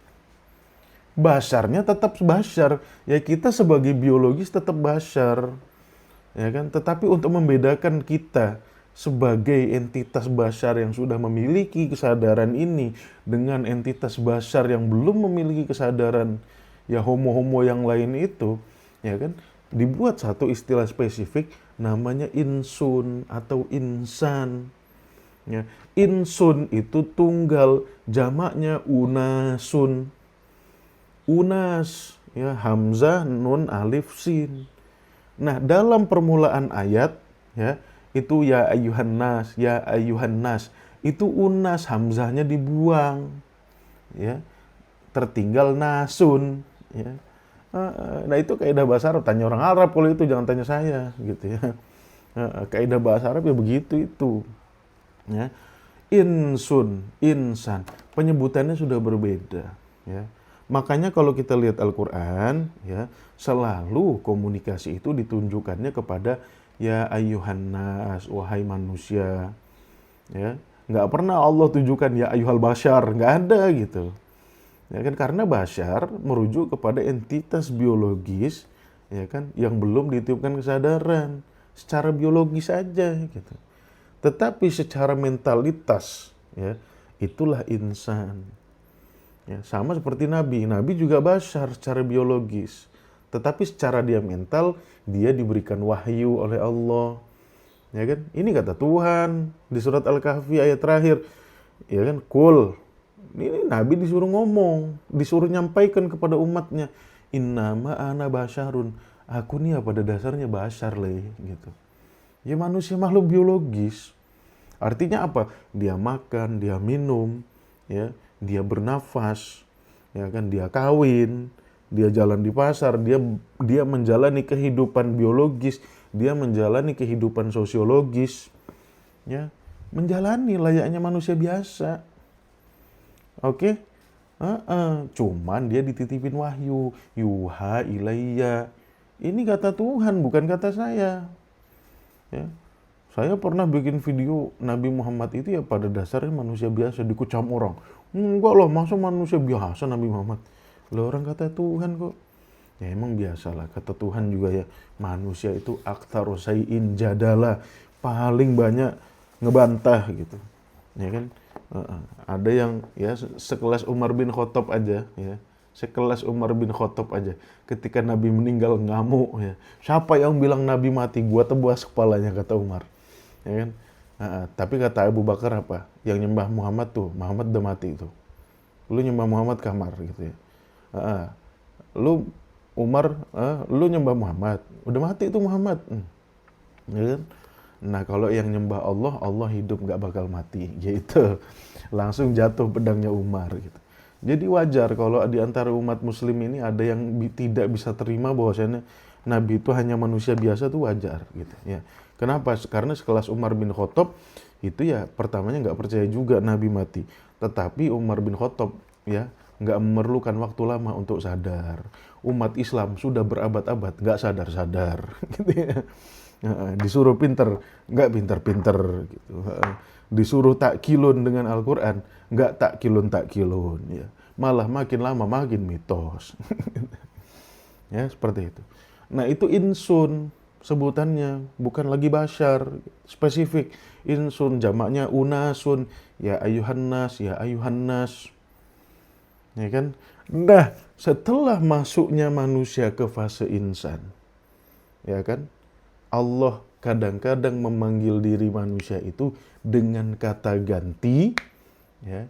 Basarnya tetap bashar, ya, kita sebagai biologis tetap bashar, ya kan? Tetapi untuk membedakan kita sebagai entitas bashar yang sudah memiliki kesadaran ini dengan entitas bashar yang belum memiliki kesadaran, ya, homo-homo yang lain itu, ya kan, dibuat satu istilah spesifik namanya insun atau insan, ya. Insun itu tunggal, jamaknya unasun, unas, ya, hamzah nun alif sin. Nah, dalam permulaan ayat, ya, itu ya ayuhan nas, itu unas, hamzahnya dibuang, ya, tertinggal nasun, ya. Nah, itu kaidah bahasa Arab, tanya orang Arab kalau itu, jangan tanya saya gitu, ya. Kaidah bahasa Arab ya begitu itu, ya. Insun, insan, penyebutannya sudah berbeda, ya. Makanya kalau kita lihat Al-Qur'an, ya, selalu komunikasi itu ditunjukkannya kepada ya ayyuhan nas, wahai manusia, ya. Nggak pernah Allah tunjukkan ya ayyuhal bashar, nggak ada gitu, ya kan, karena bashar merujuk kepada entitas biologis, ya kan, yang belum ditiupkan kesadaran secara biologis saja gitu. Tetapi secara mentalitas, ya, itulah insan. Ya, sama seperti Nabi. Nabi juga bashar secara biologis. Tetapi secara dia mental, dia diberikan wahyu oleh Allah. Ya kan? Ini kata Tuhan di surat Al-Kahfi ayat terakhir. Ya kan? Kul. Ini Nabi disuruh ngomong, disuruh nyampaikan kepada umatnya. Innama ana basyarun. Aku nih ya pada dasarnya bashar leh gitu. Ya, manusia makhluk biologis. Artinya apa? Dia makan, dia minum, ya, dia bernafas, ya kan, dia kawin, dia jalan di pasar, dia menjalani kehidupan biologis, dia menjalani kehidupan sosiologis, ya, menjalani layaknya manusia biasa. Oke? Cuman dia dititipin wahyu, yuha ilayya. Ini kata Tuhan, bukan kata saya. Ya. Saya pernah bikin video Nabi Muhammad itu ya pada dasarnya manusia biasa, dikecam orang. Enggak loh, masa manusia biasa Nabi Muhammad? Lah, orang kata Tuhan kok. Ya emang biasalah, kata Tuhan juga ya, manusia itu aktsaru syai'in jadala, paling banyak ngebantah gitu. Ya kan? Ada yang ya sekelas Umar bin Khattab aja, ya. Sekelas Umar bin Khattab aja, ketika Nabi meninggal ngamuk, ya. Siapa yang bilang Nabi mati? Gua tebas kepalanya, kata Umar. Ya kan? Tapi kata Abu Bakar apa? Yang nyembah Muhammad tuh, Muhammad udah mati itu. lu nyembah Muhammad kamar gitu ya. Lu Umar, lu nyembah Muhammad, udah mati itu Muhammad. Ya kan? Nah kalau yang nyembah Allah, Allah hidup gak bakal mati gitu. Langsung jatuh pedangnya Umar gitu. Jadi wajar kalau di antara umat muslim ini ada yang tidak bisa terima bahwasanya Nabi itu hanya manusia biasa, tuh wajar gitu ya. Kenapa? Karena sekelas Umar bin Khattab itu ya pertamanya nggak percaya juga Nabi mati. Tetapi Umar bin Khattab ya nggak memerlukan waktu lama untuk sadar. Umat Islam sudah berabad-abad nggak sadar-sadar gitu ya. Disuruh pinter, nggak pinter-pinter gitu. Disuruh takkilun dengan Al-Quran, nggak takkilun ya. Malah makin lama makin mitos. Ya seperti itu. Nah itu insun sebutannya, bukan lagi bashar, spesifik. Insun jamaknya unasun, ya ayuhan nas, ya ayuhan nas. Ya kan? Nah, setelah masuknya manusia ke fase insan, ya kan? Allah kadang-kadang memanggil diri manusia itu dengan kata ganti, ya,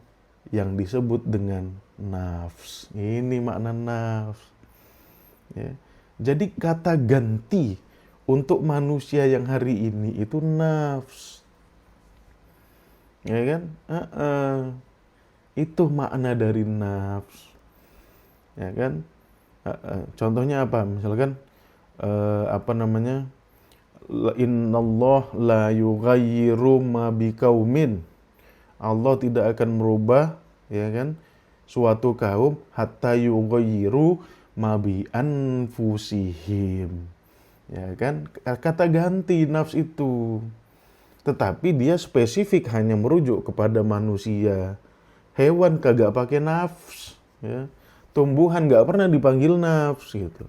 yang disebut dengan nafs. Ini makna nafs. Ya. Jadi kata ganti untuk manusia yang hari ini itu nafs. Ya kan? Itu makna dari nafs. Ya kan? Contohnya apa? Misalkan apa namanya? Innallah la yughayyiru ma biqaumin. Allah tidak akan merubah, ya kan, suatu kaum hatta yughayyiru ma bi anfusihim. Ya kan? Kata ganti nafs itu. Tetapi dia spesifik hanya merujuk kepada manusia. Hewan kagak pakai nafs, ya. Tumbuhan nggak pernah dipanggil nafs gitu.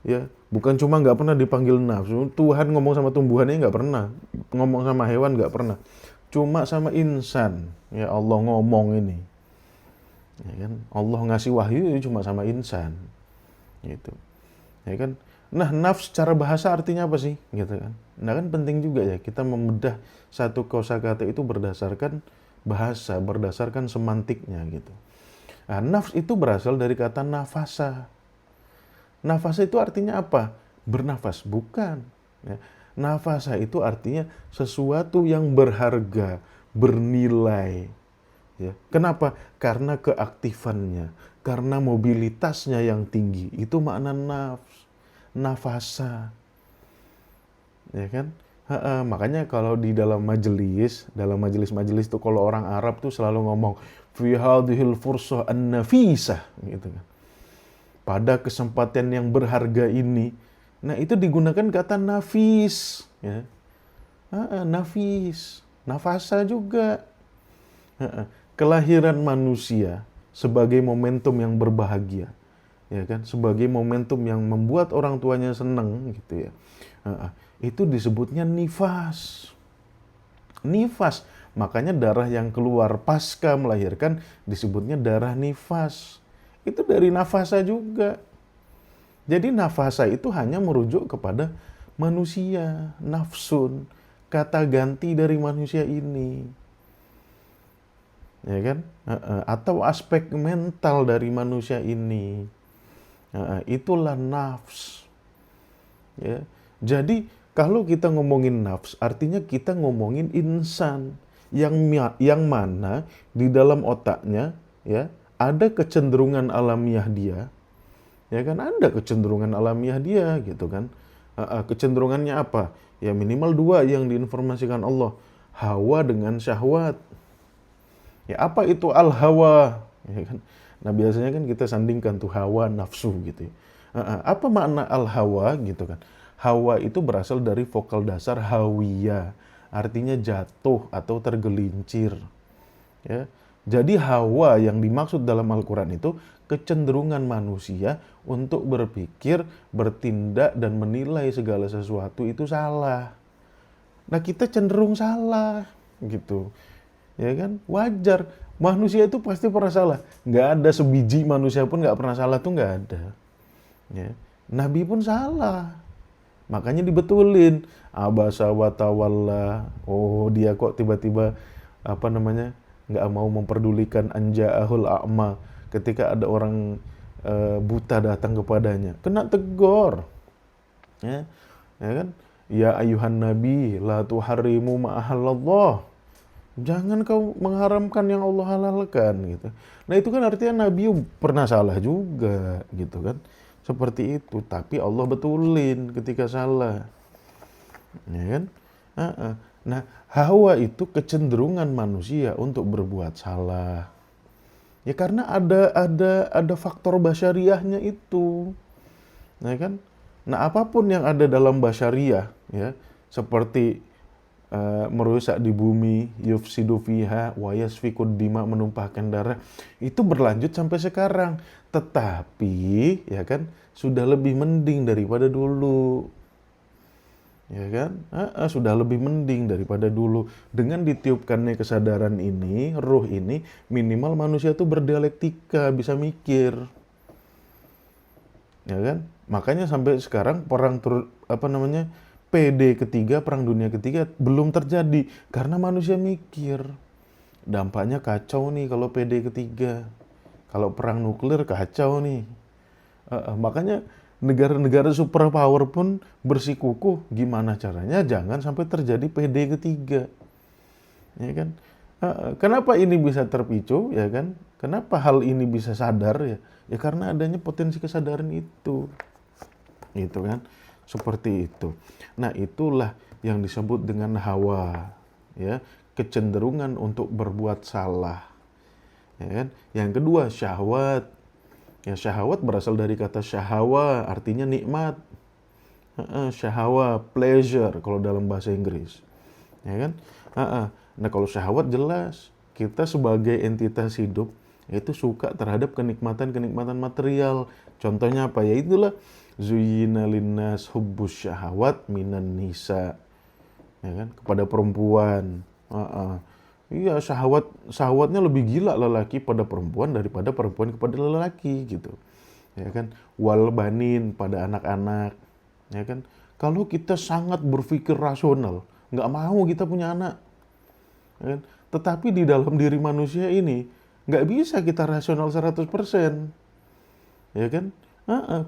Ya, bukan cuma nggak pernah dipanggil nafsu, Tuhan ngomong sama tumbuhannya nggak pernah, ngomong sama hewan nggak pernah, cuma sama insan, ya Allah ngomong ini, ya kan, Allah ngasih wahyu cuma sama insan, gitu, ya kan. Nah nafs secara bahasa artinya apa sih, gitu kan? Nah kan penting juga ya kita membedah satu kosakata itu berdasarkan bahasa, berdasarkan semantiknya gitu. Nah, nafs itu berasal dari kata nafasa. Nafasa itu artinya apa? Bernafas, bukan. Ya. Nafasa itu artinya sesuatu yang berharga, bernilai. Ya. Kenapa? Karena keaktifannya, karena mobilitasnya yang tinggi. Itu makna nafs, nafasa. Ya kan? Makanya kalau di dalam majelis itu kalau orang Arab tuh selalu ngomong fi hadhil fursah an-nafisah gitu kan. Pada kesempatan yang berharga ini, nah itu digunakan kata nafis, ya. Nafis, nafasa juga. Kelahiran manusia sebagai momentum yang berbahagia, ya kan, sebagai momentum yang membuat orang tuanya senang, gitu ya. Itu disebutnya nifas. Nifas, makanya darah yang keluar pasca melahirkan disebutnya darah nifas. Itu dari nafasa juga. Jadi nafasa itu hanya merujuk kepada manusia, nafsun, kata ganti dari manusia ini. Ya kan? Atau aspek mental dari manusia ini. Itulah nafs. Ya. Jadi kalau kita ngomongin nafs, artinya kita ngomongin insan yang mana di dalam otaknya, ya, ada kecenderungan alamiah dia, ya kan, ada kecenderungan alamiah dia, gitu kan. Kecenderungannya apa? Ya minimal dua yang diinformasikan Allah, hawa dengan syahwat. Ya apa itu al-hawa? Ya kan? Nah biasanya kan kita sandingkan tuh hawa nafsu gitu. Apa makna al-hawa gitu kan? Hawa itu berasal dari vokal dasar hawiyah, artinya jatuh atau tergelincir. Ya. Jadi hawa yang dimaksud dalam Al-Quran itu kecenderungan manusia untuk berpikir, bertindak, dan menilai segala sesuatu itu salah. Nah kita cenderung salah gitu. Ya kan? Wajar. Manusia itu pasti pernah salah. Nggak ada sebiji manusia pun nggak pernah salah, tuh nggak ada. Ya. Nabi pun salah. Makanya dibetulin. Abasa wa tawalla. Oh dia kok tiba-tiba apa namanya? nggak mau memperdulikan anja'ahul a'ma ketika ada orang buta datang kepadanya, kena tegur. Ya, ya kan? Ya ayuhan nabi, la tuharrimu ma'ahallallah. Jangan kau mengharamkan yang Allah halalkan gitu. Nah itu kan artinya Nabi pernah salah juga gitu kan. Seperti itu, tapi Allah betulin ketika salah. Ya kan? Nah, hawa itu kecenderungan manusia untuk berbuat salah. Ya karena ada faktor basyariahnya itu. Ya kan? Nah, apapun yang ada dalam basyariah ya, seperti merusak di bumi, yufsidu fiha wa yasfikud dima, menumpahkan darah, itu berlanjut sampai sekarang. Tetapi ya kan sudah lebih mending daripada dulu. Ya kan? Sudah lebih mending daripada dulu. Dengan ditiupkannya kesadaran ini, ruh ini, minimal manusia tuh berdialektika, bisa mikir. Ya kan? Makanya sampai sekarang PD ketiga, Perang Dunia Ketiga belum terjadi karena manusia mikir. Dampaknya kacau nih kalau PD ketiga. Kalau perang nuklir kacau nih. Makanya negara-negara superpower pun bersikukuh gimana caranya jangan sampai terjadi PD ketiga. Ya kan? Kenapa ini bisa terpicu ya kan? Kenapa hal ini bisa sadar ya? Ya karena adanya potensi kesadaran itu. Gitu kan? Seperti itu. Nah, itulah yang disebut dengan hawa, ya, kecenderungan untuk berbuat salah. Ya kan? Yang kedua, syahwat. Ya, syahwat berasal dari kata syahawa, artinya nikmat. Syahawa, pleasure kalau dalam bahasa Inggris. Ya kan? Nah, kalau syahwat jelas kita sebagai entitas hidup itu suka terhadap kenikmatan-kenikmatan material. Contohnya apa? Ya itulah zuyyina linnas hubbus syahawat minan nisa. Ya kan? Kepada perempuan. Iya, syahwatnya lebih gila lelaki pada perempuan daripada perempuan kepada lelaki gitu. Ya kan? Wal banin pada anak-anak. Ya kan? Kalau kita sangat berpikir rasional, nggak mau kita punya anak. Ya kan? Tetapi di dalam diri manusia ini nggak bisa kita rasional 100%. Ya kan?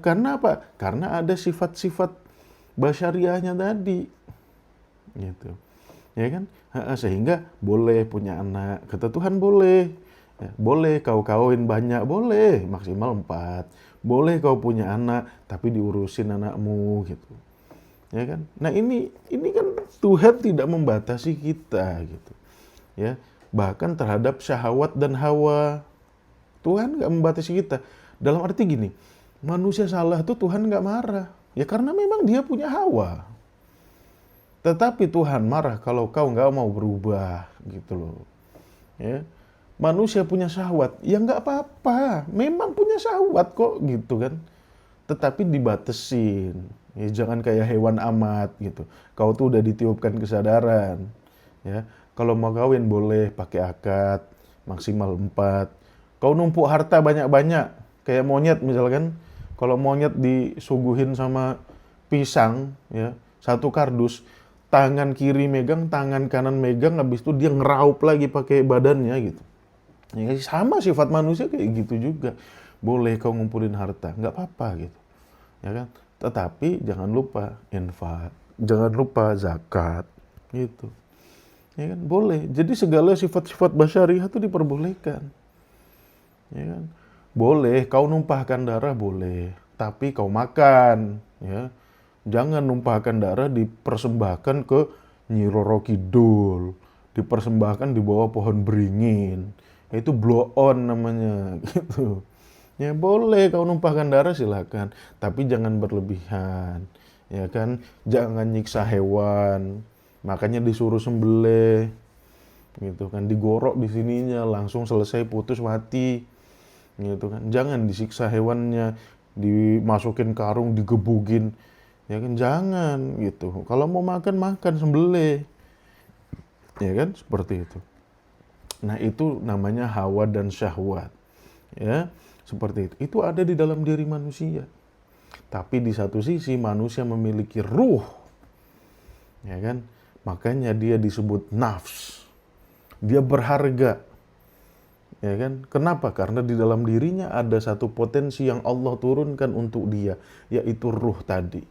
Karena apa? Karena ada sifat-sifat basyariahnya tadi. Gitu. Ya kan? Sehingga boleh punya anak. Kata Tuhan boleh. Ya, boleh kau kawin banyak, boleh. Maksimal 4. Boleh kau punya anak, tapi diurusin anakmu gitu. Ya kan? Nah ini kan Tuhan tidak membatasi kita gitu. Ya, bahkan terhadap syahwat dan hawa Tuhan nggak membatasi kita. Dalam arti gini, manusia salah tuh Tuhan nggak marah. Ya karena memang dia punya hawa. Tetapi Tuhan marah kalau kau nggak mau berubah gitu loh. Ya, manusia punya syahwat, ya nggak apa-apa. Memang punya syahwat kok gitu kan. Tetapi dibatesin. Ya, jangan kayak hewan amat gitu. Kau tuh udah ditiupkan kesadaran. Ya, kalau mau kawin boleh pakai akad maksimal 4. Kau numpuk harta banyak-banyak kayak monyet misalkan. Kalau monyet disuguhin sama pisang ya, satu kardus, tangan kiri megang, tangan kanan megang, habis itu dia ngeraup lagi pakai badannya gitu. Ya, sama sifat manusia kayak gitu juga. Boleh kau ngumpulin harta, nggak apa-apa gitu. Ya kan? Tetapi jangan lupa infak, jangan lupa zakat gitu. Ya kan? Boleh. Jadi segala sifat-sifat basyariah itu diperbolehkan. Ya kan? Boleh kau numpahkan darah boleh, tapi kau makan, ya. Jangan numpahkan darah dipersembahkan ke Nyi Roro Kidul, dipersembahkan di bawah pohon beringin. Itu blow on namanya gitu. Ya boleh kau numpahkan darah silakan, tapi jangan berlebihan. Ya kan? Jangan nyiksa hewan. Makanya disuruh sembelih. Gitu kan, digorok di sininya langsung selesai putus mati. Gitu kan. Jangan disiksa hewannya, dimasukin karung, digebugin. Ya kan, jangan gitu. Kalau mau makan sembelih. Ya kan, seperti itu. Nah, itu namanya hawa dan syahwat. Ya, seperti itu. Itu ada di dalam diri manusia. Tapi di satu sisi manusia memiliki ruh. Ya kan? Makanya dia disebut nafs. Dia berharga. Ya kan? Kenapa? Karena di dalam dirinya ada satu potensi yang Allah turunkan untuk dia, yaitu ruh tadi.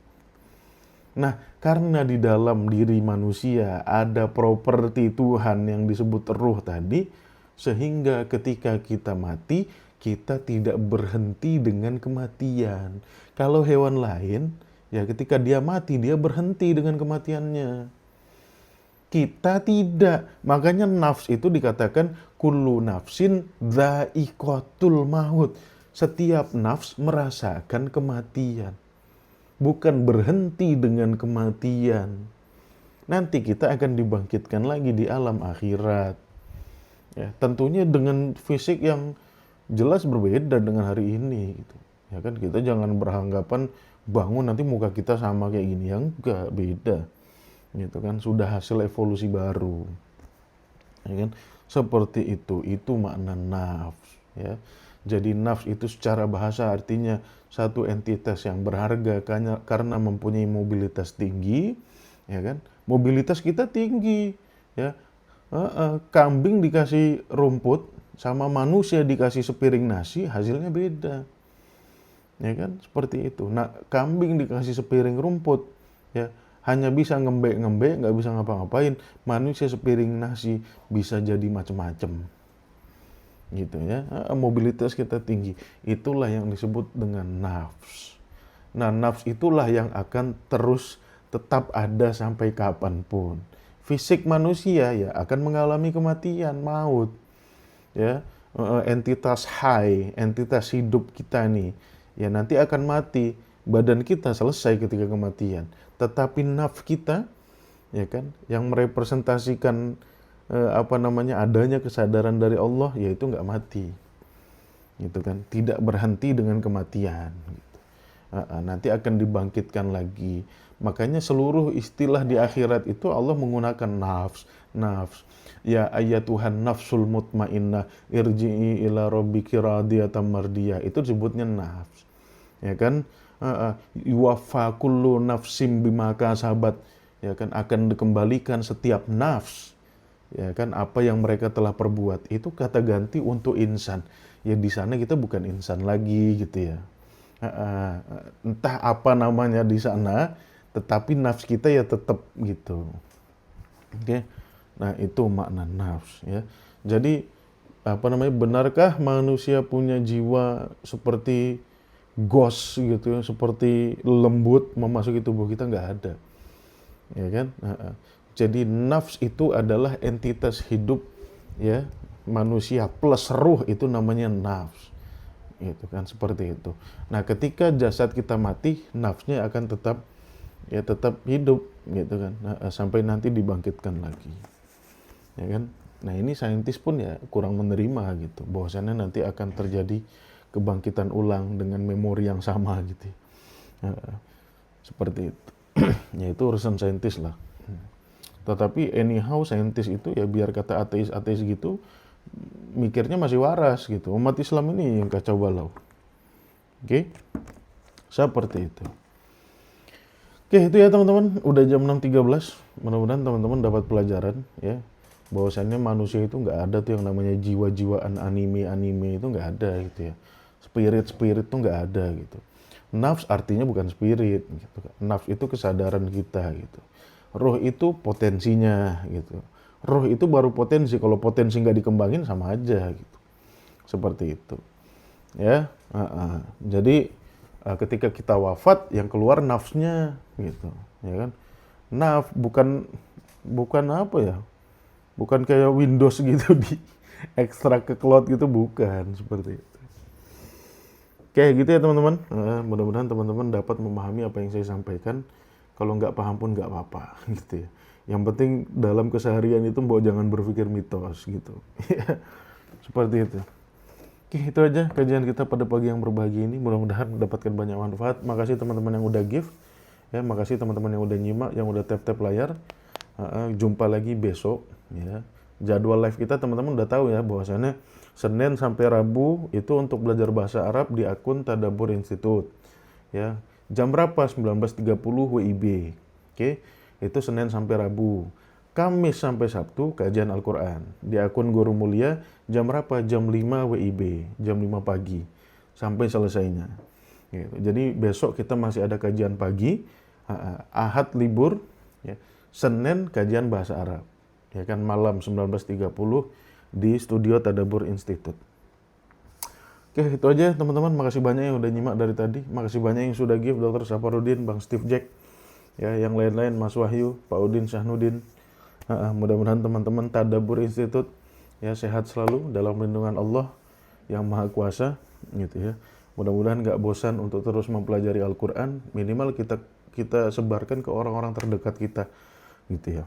Nah, karena di dalam diri manusia ada properti Tuhan yang disebut ruh tadi, sehingga ketika kita mati, kita tidak berhenti dengan kematian. Kalau hewan lain, ya ketika dia mati, dia berhenti dengan kematiannya. Kita tidak. Makanya nafs itu dikatakan kullu nafsin dha'iqatul maut. Setiap nafs merasakan kematian. Bukan berhenti dengan kematian. Nanti kita akan dibangkitkan lagi di alam akhirat. Ya, tentunya dengan fisik yang jelas berbeda dengan hari ini gitu. Ya kan, kita jangan beranggapan bangun nanti muka kita sama kayak gini, yang enggak, beda. Gitu kan, sudah hasil evolusi baru. Ya kan? Seperti itu makna nafs, ya. Jadi nafs itu secara bahasa artinya satu entitas yang berharga karena mempunyai mobilitas tinggi, ya kan? Mobilitas kita tinggi, ya. Kambing dikasih rumput sama manusia dikasih sepiring nasi, hasilnya beda. Ya kan? Seperti itu. Nah, kambing dikasih sepiring rumput, ya, hanya bisa ngembek-ngembek, nggak bisa ngapa-ngapain. Manusia sepiring nasi bisa jadi macam-macam. Gitu ya. Mobilitas kita tinggi. Itulah yang disebut dengan nafs. Nah, nafs itulah yang akan terus tetap ada sampai kapanpun. Fisik manusia ya akan mengalami kematian, maut. Ya, entitas high, entitas hidup kita nih, ya nanti akan mati. Badan kita selesai ketika kematian. Tetapi nafs kita, ya kan, yang merepresentasikan adanya kesadaran dari Allah, yaitu nggak mati, gitu kan, tidak berhenti dengan kematian. Gitu. Nanti akan dibangkitkan lagi. Makanya seluruh istilah di akhirat itu Allah menggunakan nafs, nafs. Ya ayyatuhan nafsul mutmainnah irji'i ila rabbiki radiyatan mardiyah. Itu disebutnya nafs. Ya kan? Yuwaffa kullu nafsim bima kasabat. Ya kan, akan dikembalikan setiap nafs, ya kan, apa yang mereka telah perbuat. Itu kata ganti untuk insan. Ya di sana kita bukan insan lagi gitu ya. Entah apa namanya di sana, tetapi nafs kita ya tetap gitu. Oke. Nah, itu makna nafs ya. Jadi benarkah manusia punya jiwa seperti ghost gitu, seperti lembut memasuki tubuh kita? Nggak ada. Ya kan? Jadi nafs itu adalah entitas hidup, ya, manusia plus ruh, itu namanya nafs. Gitu kan, seperti itu. Nah, ketika jasad kita mati, nafsnya akan tetap hidup gitu kan. Sampai nanti dibangkitkan lagi. Ya kan? Nah, ini saintis pun ya kurang menerima gitu. Bahwasannya nanti akan terjadi kebangkitan ulang dengan memori yang sama gitu. Seperti itu. Ya itu urusan saintis lah. Tetapi anyhow saintis itu ya biar kata ateis-ateis gitu, mikirnya masih waras gitu. Umat Islam ini yang kacau balau. Oke? Seperti itu. Oke, itu ya teman-teman. Udah jam 6.13. Mudah-mudahan teman-teman dapat pelajaran ya. Bahwasannya manusia itu nggak ada tuh yang namanya jiwa-jiwaan anime itu nggak ada gitu ya. Spirit tuh nggak ada gitu. Nafs artinya bukan spirit gitu. Nafs itu kesadaran kita gitu. Roh itu potensinya gitu. Roh itu baru potensi. Kalau potensi nggak dikembangin sama aja gitu. Seperti itu. Ya. Jadi ketika kita wafat yang keluar nafsnya gitu. Ya kan? Nafs bukan apa ya? Bukan kayak Windows gitu di ekstrak ke cloud gitu, bukan seperti itu. Kayak gitu ya teman-teman. Mudah-mudahan teman-teman dapat memahami apa yang saya sampaikan. Kalau nggak paham pun nggak apa-apa gitu ya. Yang penting dalam keseharian itu mbok jangan berpikir mitos gitu. Seperti itu. Oke, itu aja kajian kita pada pagi yang berbahagia ini. Mudah-mudahan mendapatkan banyak manfaat. Makasih teman-teman yang udah give. Ya, makasih teman-teman yang udah nyimak, yang udah tap-tap layar. Jumpa lagi besok ya. Jadwal live kita teman-teman udah tahu ya, bahwasannya Senin sampai Rabu itu untuk belajar bahasa Arab di akun Tadabbur Institute. Ya. Jam berapa? 19.30 WIB. Oke. Itu Senin sampai Rabu. Kamis sampai Sabtu kajian Al-Quran. Di akun Guru Mulia jam berapa? Jam 5 WIB, jam 5 pagi sampai selesainya. Gitu. Jadi besok kita masih ada kajian pagi, Ahad libur, ya. Senin kajian bahasa Arab. Ya kan, malam 19.30 di Studio Tadabbur Institute. Oke, itu aja teman-teman. Makasih banyak yang udah nyimak dari tadi. Makasih banyak yang sudah give, Dr. Saparudin, Bang Steve Jack. Ya, yang lain-lain, Mas Wahyu, Pak Udin, Syahnudin. Mudah-mudahan teman-teman Tadabbur Institute ya sehat selalu dalam lindungan Allah yang Maha Kuasa, gitu ya. Mudah-mudahan nggak bosan untuk terus mempelajari Al-Quran. Minimal kita sebarkan ke orang-orang terdekat kita, gitu ya.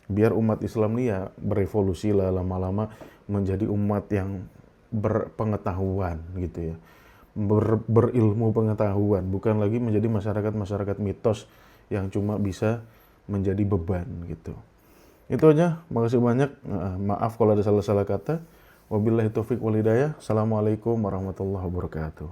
Biar umat Islam ini ya berevolusi lah lama-lama menjadi umat yang berpengetahuan, gitu ya. Berilmu pengetahuan, bukan lagi menjadi masyarakat mitos yang cuma bisa menjadi beban, gitu. Itu aja, makasih banyak. Maaf kalau ada salah-salah kata. Wabillahi taufiq wal hidayah. Assalamualaikum warahmatullahi wabarakatuh.